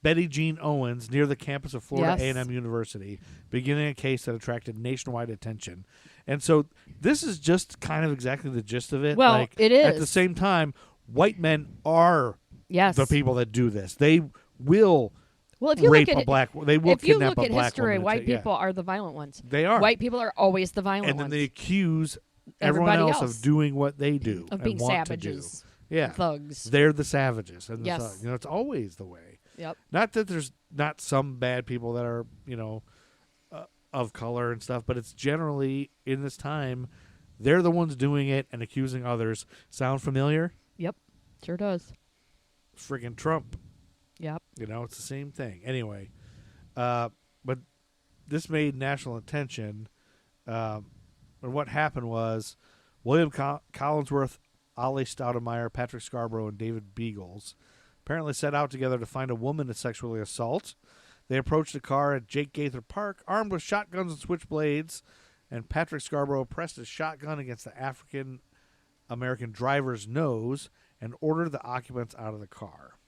Betty Jean Owens, near the campus of Florida Yes. A&M University, beginning a case that attracted nationwide attention. And so this is just kind of exactly the gist of it. Well, like, it At the is. same time, white men are Yes. the people that do this. They will Well, if you rape look at a black. They will if you kidnap look a at black history, woman. and white take- yeah. people are the violent ones. They are. White people are always the violent and then ones. they accuse everyone Everybody else else of doing what they do of and being want savages, to do. Yeah, thugs. they're the savages. And the Yes. thugs. It's always the way. Yep. Not that there's not some bad people that are of color and stuff, but it's generally in this time they're the ones doing it and accusing others. Sound familiar? Yep. Sure does. Friggin' Trump. Yep. It's the same thing. Anyway, but this made national attention. And what happened was William Collinsworth Ollie Stoudemeyer, Patrick Scarborough, and David Beagles apparently set out together to find a woman to sexually assault. They approached a car at Jake Gaither Park, armed with shotguns and switchblades, and Patrick Scarborough pressed his shotgun against the African-American driver's nose and ordered the occupants out of the car.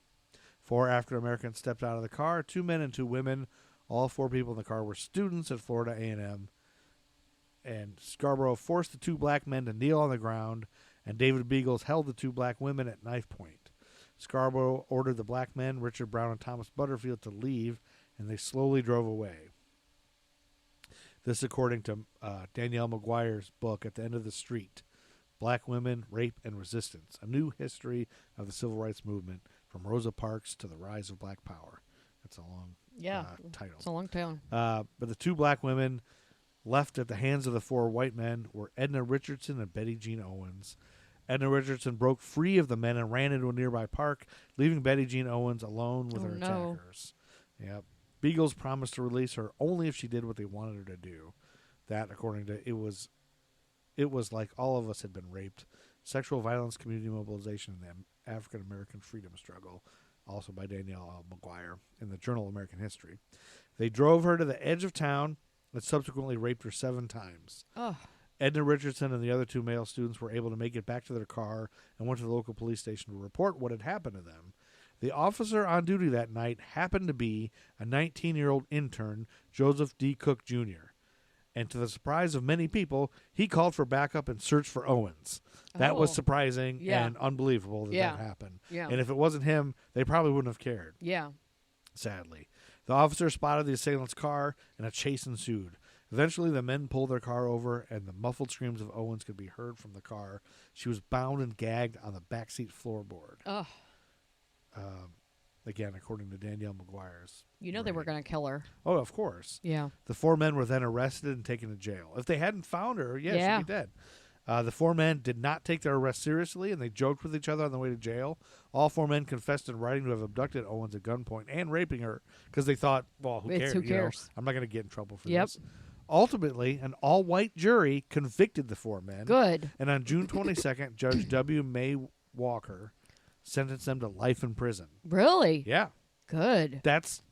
4 African-Americans stepped out of the car, 2 men and 2 women. All 4 people in the car were students at Florida A&M. And Scarborough forced the 2 black men to kneel on the ground, and David Beagles held the 2 black women at knife point. Scarborough ordered the black men, Richard Brown and Thomas Butterfield, to leave, and they slowly drove away. This according to Danielle McGuire's book, At the End of the Street, Black Women, Rape, and Resistance, a new history of the Civil Rights Movement from Rosa Parks to the Rise of Black Power. That's a long title. It's a long title. But the 2 black women left at the hands of the 4 white men were Edna Richardson and Betty Jean Owens. Edna Richardson broke free of the men and ran into a nearby park, leaving Betty Jean Owens alone with her attackers. Yep. Beagles promised to release her only if she did what they wanted her to do. That, according to it was like all of us had been raped. Sexual Violence, Community Mobilization, and the African American Freedom Struggle, also by Danielle McGuire, in the Journal of American History. They drove her to the edge of town and subsequently raped her 7 times. Oh. Edna Richardson and the other 2 male students were able to make it back to their car and went to the local police station to report what had happened to them. The officer on duty that night happened to be a 19-year-old intern, Joseph D. Cook, Jr., and to the surprise of many people, he called for backup and searched for Owens. That was surprising and unbelievable that happened. Yeah. And if it wasn't him, they probably wouldn't have cared. Yeah. Sadly. The officer spotted the assailant's car, and a chase ensued. Eventually, the men pulled their car over, and the muffled screams of Owens could be heard from the car. She was bound and gagged on the backseat floorboard. Oh. Again, according to Danielle McGuire's. They were going to kill her. Oh, of course. Yeah. The 4 men were then arrested and taken to jail. If they hadn't found her, she'd be dead. The 4 men did not take their arrest seriously, and they joked with each other on the way to jail. All 4 men confessed in writing to have abducted Owens at gunpoint and raping her because they thought, well, who cares? Who cares? I'm not going to get in trouble for this. Ultimately, an all-white jury convicted the 4 men. Good. And on June 22nd, Judge W. May Walker sentenced them to life in prison. Really? Yeah. Good. That's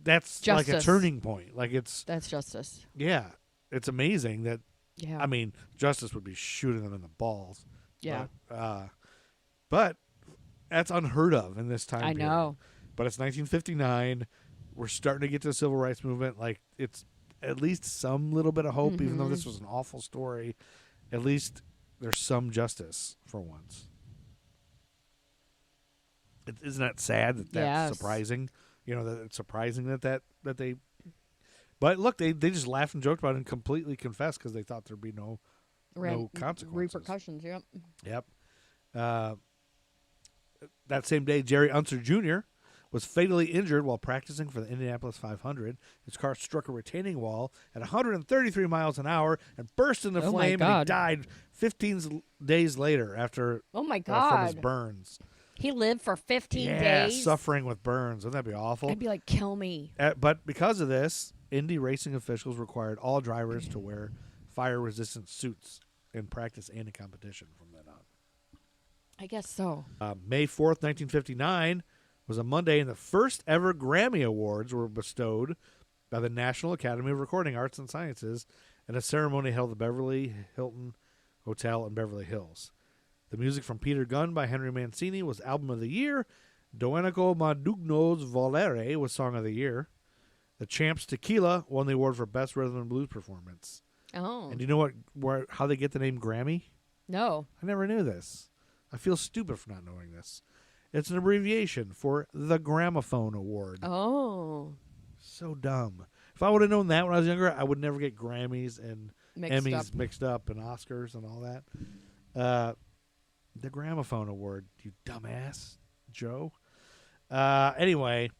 justice. like a turning point. That's justice. Yeah. It's amazing that, Yeah. I mean, justice would be shooting them in the balls. Yeah. But that's unheard of in this time period. know. But it's 1959. We're starting to get to the civil rights movement. Like, it's at least some little bit of hope, even though this was an awful story. At least there's some justice for once. Isn't that sad that that's surprising? That it's surprising that they. But look, they just laughed and joked about it and completely confessed because they thought there'd be no consequences. Repercussions, yep. Yep. That same day, Jerry Unser Jr. was fatally injured while practicing for the Indianapolis 500. His car struck a retaining wall at 133 miles an hour and burst into flame, and he died 15 days later after from his burns. He lived for 15 days? Yeah, suffering with burns. Wouldn't that be awful? I'd be like, kill me. But because of this, Indy racing officials required all drivers to wear fire-resistant suits in practice and in competition from then on. I guess so. May 4th, 1959 was a Monday, and the first ever Grammy Awards were bestowed by the National Academy of Recording Arts and Sciences at a ceremony held at the Beverly Hilton Hotel in Beverly Hills. The music from Peter Gunn by Henry Mancini was Album of the Year. Domenico Modugno's Volare was Song of the Year. The Champs Tequila won the award for Best Rhythm and Blues Performance. Oh. And do you know how they get the name Grammy? No. I never knew this. I feel stupid for not knowing this. It's an abbreviation for the Gramophone Award. Oh. So dumb. If I would have known that when I was younger, I would never get Grammys and Emmys mixed up and Oscars and all that. The Gramophone Award, you dumbass, Joe. Anyway,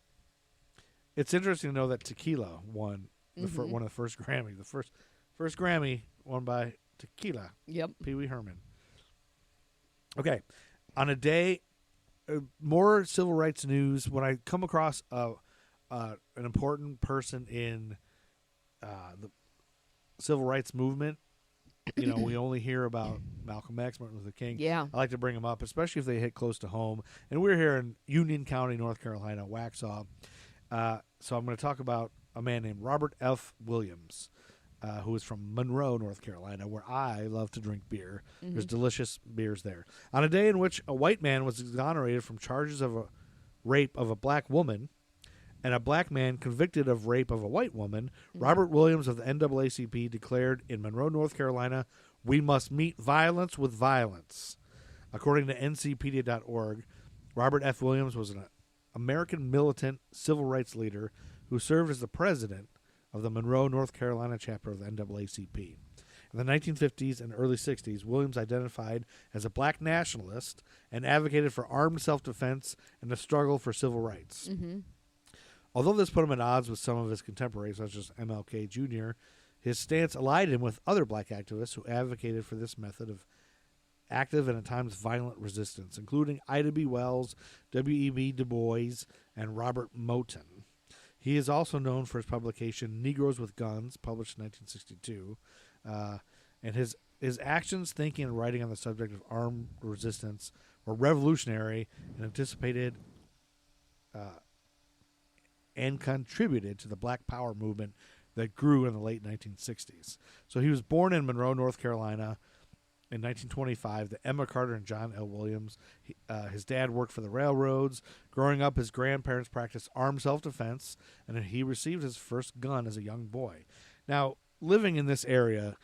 it's interesting to know that Tequila won one of the first Grammys. The first Grammy won by Tequila. Yep. Pee Wee Herman. Okay, on a day, more civil rights news. When I come across an important person in the civil rights movement, we only hear about Malcolm X, Martin Luther King. Yeah. I like to bring them up, especially if they hit close to home. And we're here in Union County, North Carolina, Waxhaw. So I'm going to talk about a man named Robert F. Williams, who is from Monroe, North Carolina, where I love to drink beer. There's delicious beers there. On a day in which a white man was exonerated from charges of a rape of a black woman, and a black man convicted of rape of a white woman, Robert Williams of the NAACP declared in Monroe, North Carolina, "We must meet violence with violence." According to ncpedia.org, Robert F. Williams was an American militant civil rights leader who served as the president of the Monroe, North Carolina chapter of the NAACP. In the 1950s and early 60s, Williams identified as a black nationalist and advocated for armed self-defense and the struggle for civil rights. Although this put him at odds with some of his contemporaries, such as MLK Jr., his stance allied him with other black activists who advocated for this method of active and at times violent resistance, including Ida B. Wells, W.E.B. Du Bois, and Robert Moton. He is also known for his publication Negroes with Guns, published in 1962, and his actions, thinking, and writing on the subject of armed resistance were revolutionary and anticipated and contributed to the Black Power movement that grew in the late 1960s. So he was born in Monroe, North Carolina in 1925 to Emma Carter and John L. Williams. His dad worked for the railroads. Growing up, his grandparents practiced armed self-defense, and he received his first gun as a young boy. Now, living in this area,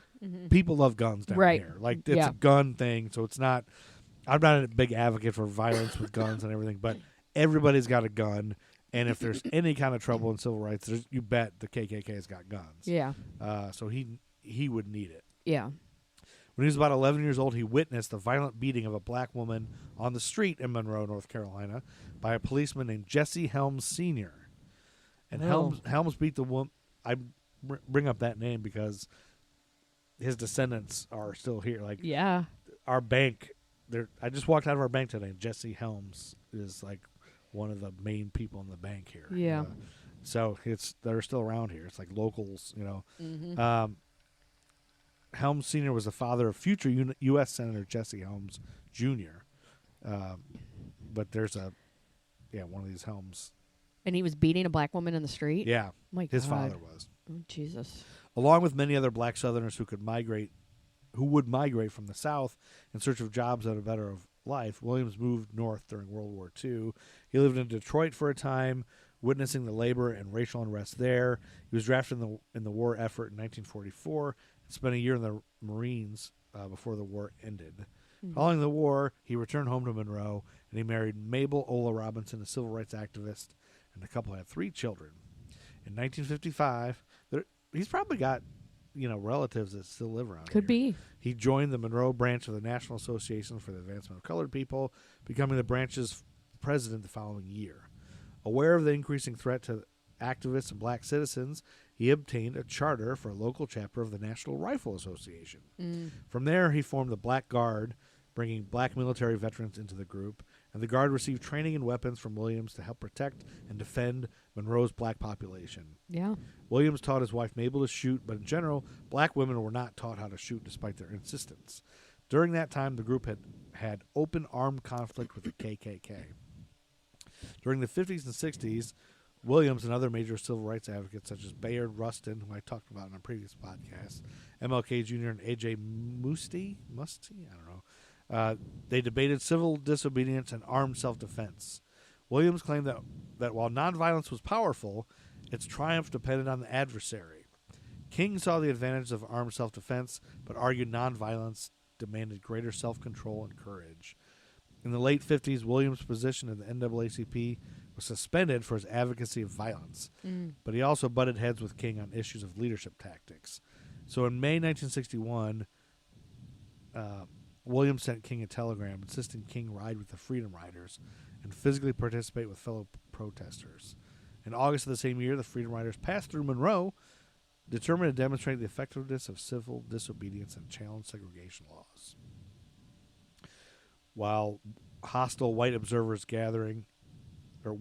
people love guns down here. Like, it's a gun thing, so it's not... I'm not a big advocate for violence with guns and everything, but everybody's got a gun. And if there's any kind of trouble in civil rights, you bet the KKK's got guns. Yeah. So he would need it. Yeah. When he was about 11 years old, he witnessed the violent beating of a black woman on the street in Monroe, North Carolina, by a policeman named Jesse Helms Sr. And Helms beat the woman. I bring up that name because his descendants are still here. Like, our bank. I just walked out of our bank today, and Jesse Helms is like one of the main people in the bank here. Yeah. So they're still around here. It's like locals, Helms Sr. was the father of future U.S. Senator Jesse Helms Jr. But there's one of these Helms. And he was beating a black woman in the street? Yeah. My his God. father was. Oh, Jesus. Along with many other black Southerners who would migrate from the South in search of jobs and a better life, Williams moved north during World War II. He lived in Detroit for a time, witnessing the labor and racial unrest there. He was drafted in the war effort in 1944 and spent a year in the Marines before the war ended. Following the war, he returned home to Monroe, and he married Mabel Ola Robinson, a civil rights activist, and the couple had 3 children. In 1955, he's probably got relatives that still live around Could here. be. He joined the Monroe branch of the National Association for the Advancement of Colored People, becoming the branch's president the following year. Aware of the increasing threat to activists and black citizens, he obtained a charter for a local chapter of the National Rifle Association. From there, he formed the Black Guard, bringing black military veterans into the group, and the Guard received training and weapons from Williams to help protect and defend Monroe's black population. Yeah. Williams taught his wife Mabel to shoot, but in general, black women were not taught how to shoot despite their insistence. During that time, the group had open armed conflict with the KKK. During the 50s and 60s, Williams and other major civil rights advocates such as Bayard Rustin, who I talked about in a previous podcast, MLK Jr. and A.J. Musty, I don't know, they debated civil disobedience and armed self-defense. Williams claimed that while nonviolence was powerful, its triumph depended on the adversary. King saw the advantages of armed self-defense, but argued nonviolence demanded greater self-control and courage. In the late 50s, Williams' position in the NAACP was suspended for his advocacy of violence, but he also butted heads with King on issues of leadership tactics. So in May 1961, Williams sent King a telegram insisting King ride with the Freedom Riders and physically participate with fellow protesters. In August of the same year, the Freedom Riders passed through Monroe, determined to demonstrate the effectiveness of civil disobedience and challenge segregation laws. With hostile white observers gathering, the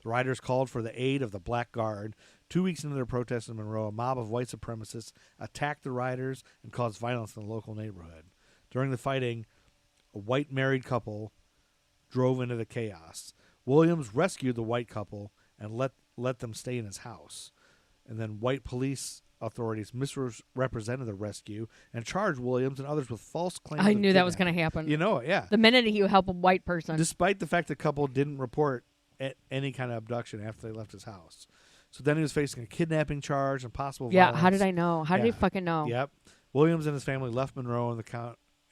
The riders called for the aid of the Black Guard. 2 weeks into their protest in Monroe, a mob of white supremacists attacked the riders and caused violence in the local neighborhood. During the fighting, a white married couple drove into the chaos. Williams rescued the white couple and let them stay in his house. And then white police authorities misrepresented the rescue and charged Williams and others with false claims. I of knew that was kidnapping. going to happen. You know it, yeah. The minute he helped a white person. Despite the fact the couple didn't report any kind of abduction after they left his house. So then he was facing a kidnapping charge and possible violence. How did I know? How did he Yeah. fucking know? Yep. Williams and his family left Monroe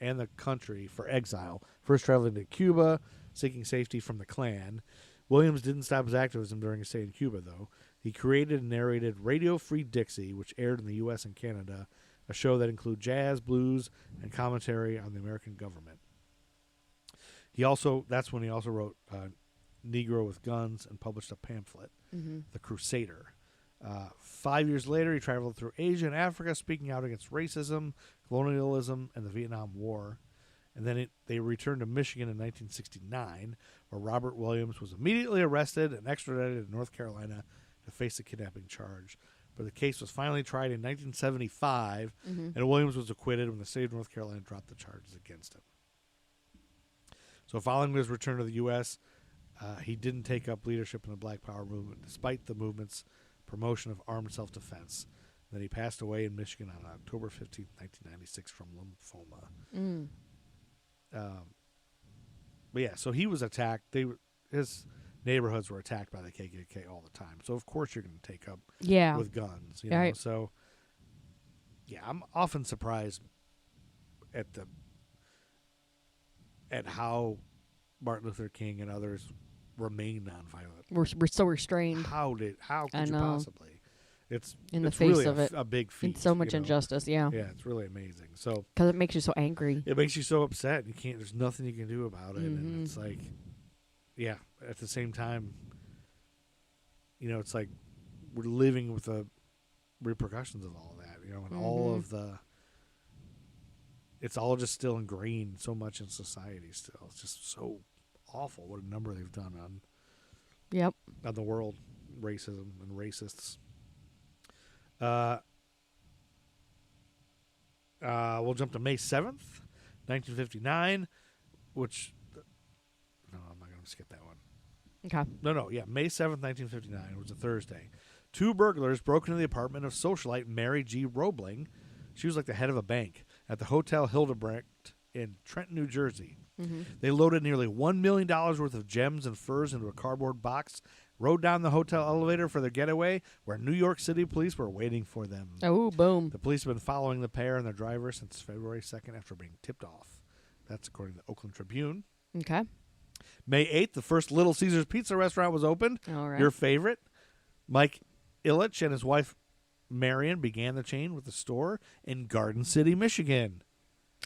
and the country for exile, first traveling to Cuba, seeking safety from the Klan. Williams didn't stop his activism during his stay in Cuba, though. He created and narrated Radio Free Dixie, which aired in the U.S. and Canada, a show that included jazz, blues, and commentary on the American government. That's when he also wrote Negro with Guns and published a pamphlet, The Crusader. 5 years later, he traveled through Asia and Africa, speaking out against racism, colonialism, and the Vietnam War. And then they returned to Michigan in 1969, where Robert Williams was immediately arrested and extradited to North Carolina to face a kidnapping charge. But the case was finally tried in 1975, and Williams was acquitted when the state of North Carolina dropped the charges against him. So following his return to the U.S., he didn't take up leadership in the Black Power movement, despite the movement's promotion of armed self-defense. Then he passed away in Michigan on October 15, 1996 from lymphoma. But yeah, so he was attacked. His neighborhoods were attacked by the KKK all the time. So of course you're going to take up with guns. You know? Right. So yeah, I'm often surprised at how Martin Luther King and others remained nonviolent. We're so restrained. How could I you know. possibly? It's In the it's face really of it. a big feat. It's so much you know? injustice, yeah. Yeah, it's really amazing. So Because it makes you so angry. it makes you so upset. You can't. There's nothing you can do about it, and it's like, yeah. At the same time, it's like we're living with the repercussions of all that. And all of the. It's all just still ingrained so much in society. Still, it's just so awful what a number they've done on the world, racism and racists. We'll jump to May 7th, 1959, which no, I'm not going to skip that one. Okay. No, May 7th, 1959. It was a Thursday. 2 burglars broke into the apartment of socialite Mary G. Roebling. She was like the head of a bank at the Hotel Hildebrecht in Trenton, New Jersey. They loaded nearly $1 million worth of gems and furs into a cardboard box, rode down the hotel elevator for their getaway, where New York City police were waiting for them. Oh, boom. The police have been following the pair and their driver since February 2nd after being tipped off. That's according to the Oakland Tribune. Okay. May 8th, the first Little Caesars Pizza restaurant was opened. All right. Your favorite. Mike Ilitch and his wife Marion began the chain with a store in Garden City, Michigan.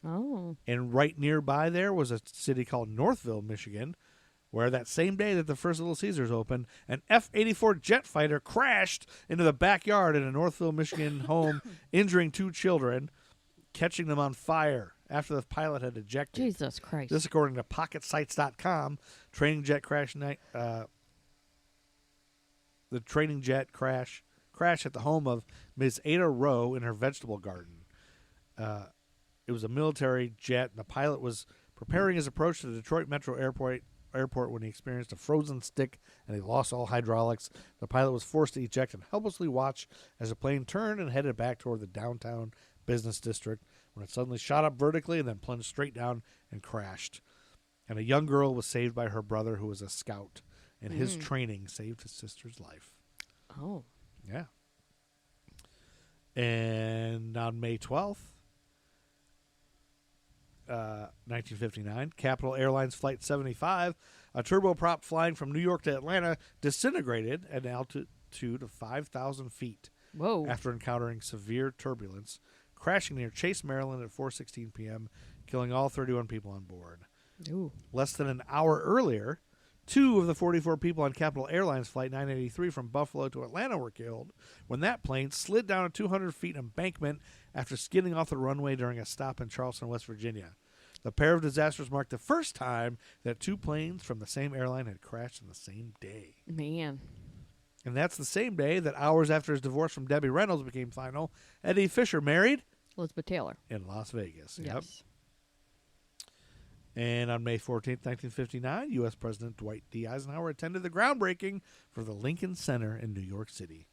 Oh. And right nearby there was a city called Northville, Michigan, where that same day that the first Little Caesars opened, an F-84 jet fighter crashed into the backyard in a Northville, Michigan home, injuring 2 children, catching them on fire after the pilot had ejected. Jesus Christ. This according to PocketSites.com. Training jet crash night. The training jet crash at the home of Ms. Ada Rowe in her vegetable garden. It was a military jet, and the pilot was preparing his approach to the Detroit Metro Airport when he experienced a frozen stick and he lost all hydraulics. The pilot was forced to eject and helplessly watch as the plane turned and headed back toward the downtown business district when it suddenly shot up vertically and then plunged straight down and crashed. And a young girl was saved by her brother, who was a scout, and his training saved his sister's life. Oh. Yeah. And on May 12th, 1959, Capital Airlines Flight 75, a turboprop flying from New York to Atlanta, disintegrated at an altitude of 5,000 feet. Whoa. After encountering severe turbulence, crashing near Chase, Maryland at 4:16 p.m., killing all 31 people on board. Ooh. Less than an hour earlier, 2 of the 44 people on Capital Airlines Flight 983 from Buffalo to Atlanta were killed when that plane slid down a 200-feet embankment after skidding off the runway during a stop in Charleston, West Virginia. The pair of disasters marked the first time that two planes from the same airline had crashed on the same day. Man. And that's the same day that hours after his divorce from Debbie Reynolds became final, Eddie Fisher married Elizabeth Taylor. in Las Vegas. Yep. Yes. And on May 14th, 1959, U.S. President Dwight D. Eisenhower attended the groundbreaking for the Lincoln Center in New York City,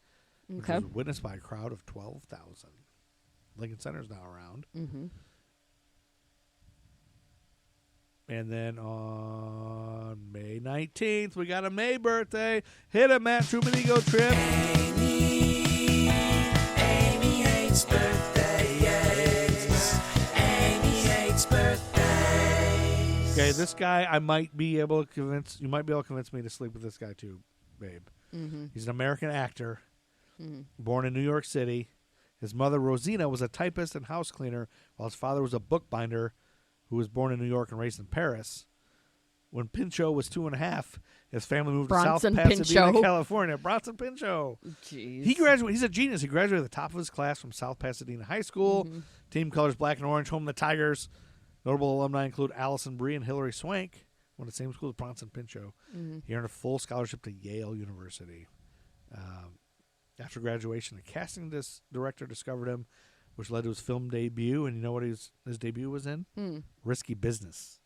which Okay. was witnessed by a crowd of 12,000. Lincoln Center is now around. Mm-hmm. And then on May 19th, we got a May birthday. Hit it, Matt. Truman Ego Trip. Amy hates birthdays. Amy hates birthdays. Okay, this guy I might be able to convince. You might be able to convince me to sleep with this guy too, babe. Mm-hmm. He's an American actor, Mm-hmm. born in New York City. His mother, Rosina, was a typist and house cleaner, while his father was a bookbinder who was born in New York and raised in Paris. When Pinchot was 2.5, his family moved Bronson to South Pasadena, Pinchot. California. Bronson Pinchot. Jeez. He graduated. He's a genius. He graduated at the top of his class from South Pasadena High School. Mm-hmm. Team colors black and orange. Home of the Tigers. Notable alumni include Allison Brie and Hilary Swank. Went to the same school as Bronson Pinchot. Mm-hmm. He earned a full scholarship to Yale University. After graduation, a casting director discovered him, which led to his film debut. And you know what his debut was in? Risky Business.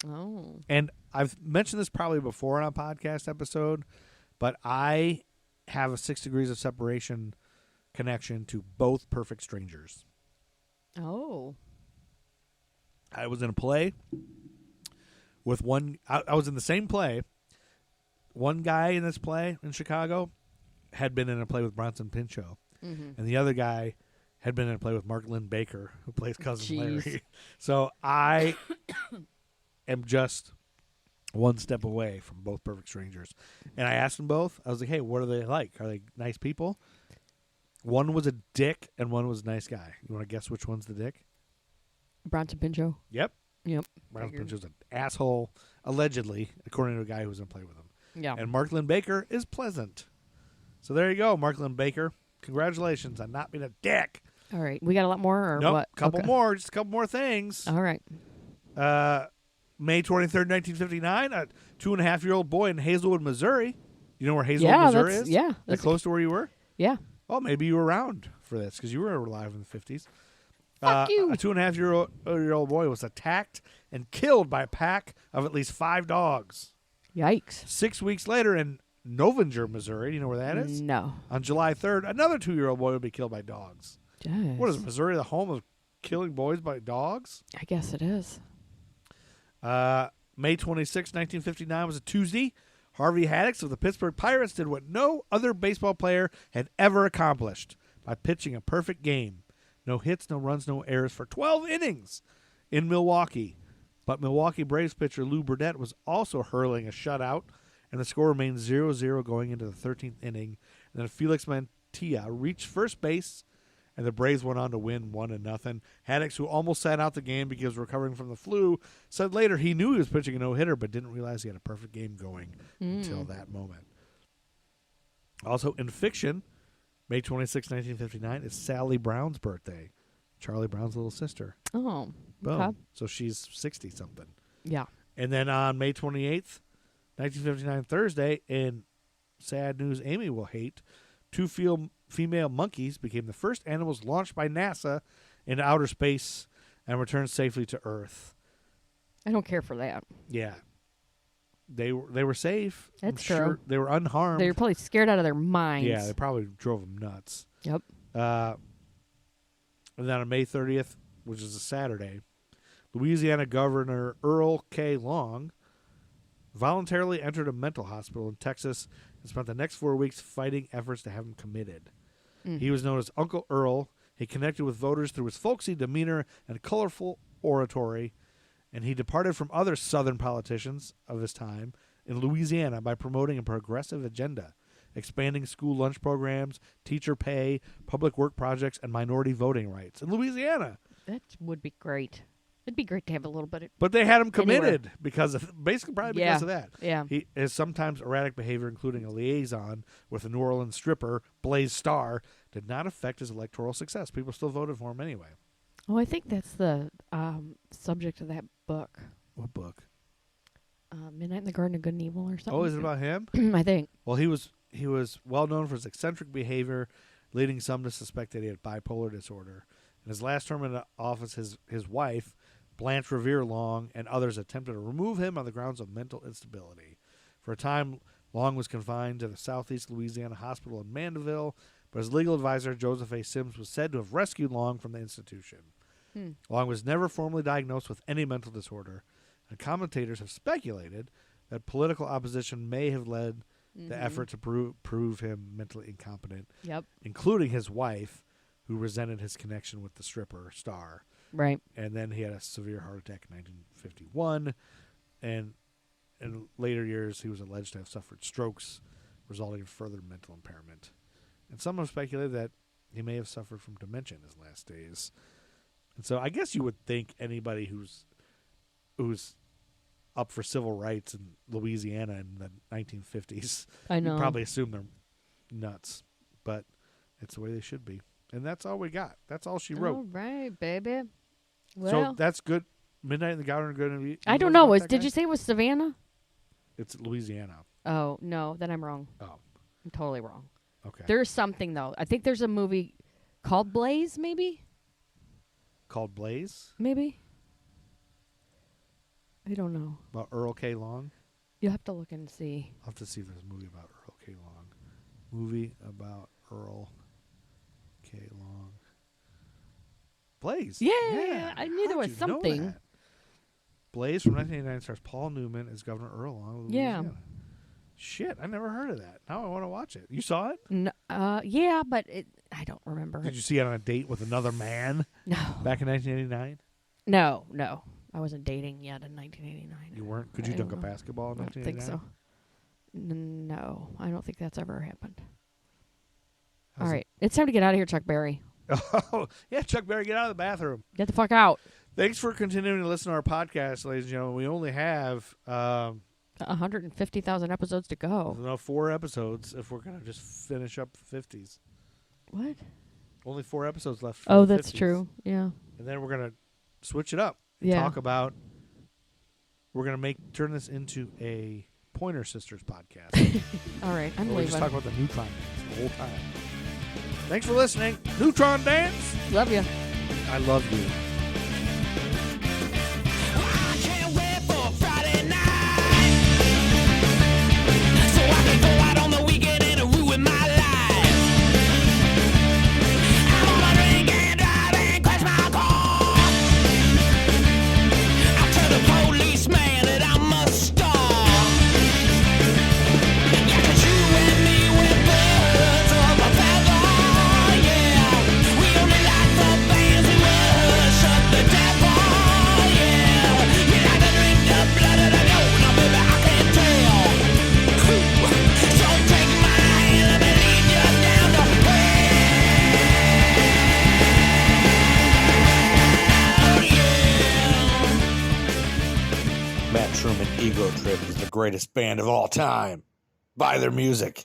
Oh. And I've mentioned this probably before on a podcast episode, but I have a 6 Degrees of Separation connection to both Perfect Strangers. Oh. I was in a play with one. I was in the same play. One guy in this play in Chicago had been in a play with Bronson Pinchot, and the other guy had been in a play with Mark Lynn Baker, who plays Cousin Jeez. Larry. So I am just one step away from both Perfect Strangers. And I asked them both. I was like, hey, what are they like? Are they nice people? One was a dick, and one was a nice guy. You want to guess which one's the dick? Bronson Pinchot. Yep. Yep. Bronson Figured. Pinchot's an asshole, allegedly, according to a guy who was in a play with him. Yeah. And Mark Lynn Baker is pleasant. So there you go, Mark Lynn Baker. Congratulations on not being a dick. All right. We got a lot more or Nope, what? couple Okay. more, just a couple more things. All right. May 23rd, 1959, a 2.5-year-old boy in Hazelwood, Missouri. You know where Hazelwood, Yeah, Missouri that's- is? yeah, That that's- close to where you were? Yeah. Oh, maybe you were around for this because you were alive in the 50s. Fuck you. A 2.5-year-old boy was attacked and killed by a pack of at least 5 dogs. Yikes. 6 weeks later in Novinger, Missouri. Do you know where that is? No. On July 3rd, another 2-year-old boy would be killed by dogs. Jeez. What is Missouri, the home of killing boys by dogs? I guess it is. May 26, 1959 was a Tuesday. Harvey Haddix of the Pittsburgh Pirates did what no other baseball player had ever accomplished by pitching a perfect game. No hits, no runs, no errors for 12 innings in Milwaukee. But Milwaukee Braves pitcher Lou Burdett was also hurling a shutout, and the score remained 0-0 going into the 13th inning. And then Felix Mantilla reached first base, and the Braves went on to win 1-0. Haddix, who almost sat out the game because recovering from the flu, said later he knew he was pitching a no-hitter but didn't realize he had a perfect game going until that moment. Also, in fiction, May 26, 1959 is Sally Brown's birthday, Charlie Brown's little sister. Oh. Boom. Okay. So she's 60-something. Yeah. And then on May 28th, 1959, Thursday, in sad news Amy will hate, 2 female monkeys became the first animals launched by NASA into outer space and returned safely to Earth. I don't care for that. Yeah. They were safe. I'm That's true. sure they were unharmed. They're probably scared out of their minds. Yeah, they probably drove them nuts. Yep. And then on May 30th, which is a Saturday, Louisiana Governor Earl K. Long voluntarily entered a mental hospital in Texas and spent the next 4 weeks fighting efforts to have him committed. He was known as Uncle Earl. He connected with voters through his folksy demeanor and colorful oratory, and he departed from other Southern politicians of his time in Louisiana by promoting a progressive agenda, expanding school lunch programs, teacher pay, public work projects, and minority voting rights in Louisiana. That would be great. It'd be great to have a little bit of. But they had him Anywhere. committed because of, basically probably because of that. Yeah. His sometimes erratic behavior, including a liaison with the New Orleans stripper Blaze Starr, did not affect his electoral success. People still voted for him anyway. Oh, I think that's the subject of that book. What book? Midnight in the Garden of Good and Evil or something. Oh, is it about him? I think. Well, he was well known for his eccentric behavior, leading some to suspect that he had bipolar disorder. In his last term in office, his wife, Blanche Revere Long, and others attempted to remove him on the grounds of mental instability. For a time, Long was confined to the Southeast Louisiana Hospital in Mandeville, but his legal advisor, Joseph A. Sims, was said to have rescued Long from the institution. Long was never formally diagnosed with any mental disorder, and commentators have speculated that political opposition may have led the effort to prove him mentally incompetent, including his wife, who resented his connection with the stripper star. Right. And then he had a severe heart attack in 1951, and in later years he was alleged to have suffered strokes, resulting in further mental impairment. And some have speculated that he may have suffered from dementia in his last days. And so I guess you would think anybody who's up for civil rights in Louisiana in the 1950s, I know. you probably assume they're nuts, but it's the way they should be. And that's all we got. That's all she wrote. All right, baby. Well, So that's good. Midnight in the Garden of Good and Evil. I don't know. Did you say it was Savannah? It's Louisiana. Oh, no. Then I'm wrong. Oh, I'm totally wrong. okay. There's something, though. I think there's a movie called Blaze, maybe? Called Blaze Maybe? I don't know. about Earl K. Long. You have to look and see. I'll have to see if there's a movie about Earl K. Long. Movie about Earl K. Long. Blaze. Yeah, I knew there How'd was you know something. that? Blaze from 1989 stars Paul Newman as Governor Earl Long. of Yeah. Louisiana. Shit, I never heard of that. Now I want to watch it. You saw it? Yeah, but I don't remember. Did you see it on a date with another man No. back in 1989? No. I wasn't dating yet in 1989. You weren't? Could you I dunk a don't know. basketball in I don't think 1989? so. No, I don't think that's ever happened. How's All it- right. It's time to get out of here, Chuck Berry. Oh, yeah, Chuck Berry, get out of the bathroom. Get the fuck out. Thanks for continuing to listen to our podcast, ladies and gentlemen. We only have 150,000 episodes to go. 4 episodes if we're going to just finish up the 50s. What? Only 4 episodes left. For Oh, the that's 50s. true. Yeah. And then we're going to switch it up. And Yeah. talk about, we're going to turn this into a Pointer Sisters podcast. All right. I'm where we just leaving. talk about the Neutron Dance the whole time. Thanks for listening. Neutron Dance. Love you. I love you. I can't wait for Friday night, so I can go out on the weekend and ruin my life. I'm gonna drink and drive and crash my car. I'll tell the policeman that I'm a star. Yeah, 'cause you and me, we're birds of a feather. Yeah, we only like the bands who worship the devil. Yeah, you like to drink the blood of the goat. Now, baby, I can tell. So take my hand, let me lead you down the hell. Yeah. Matt Truman Ego Trip is the greatest band of all time. Buy their music.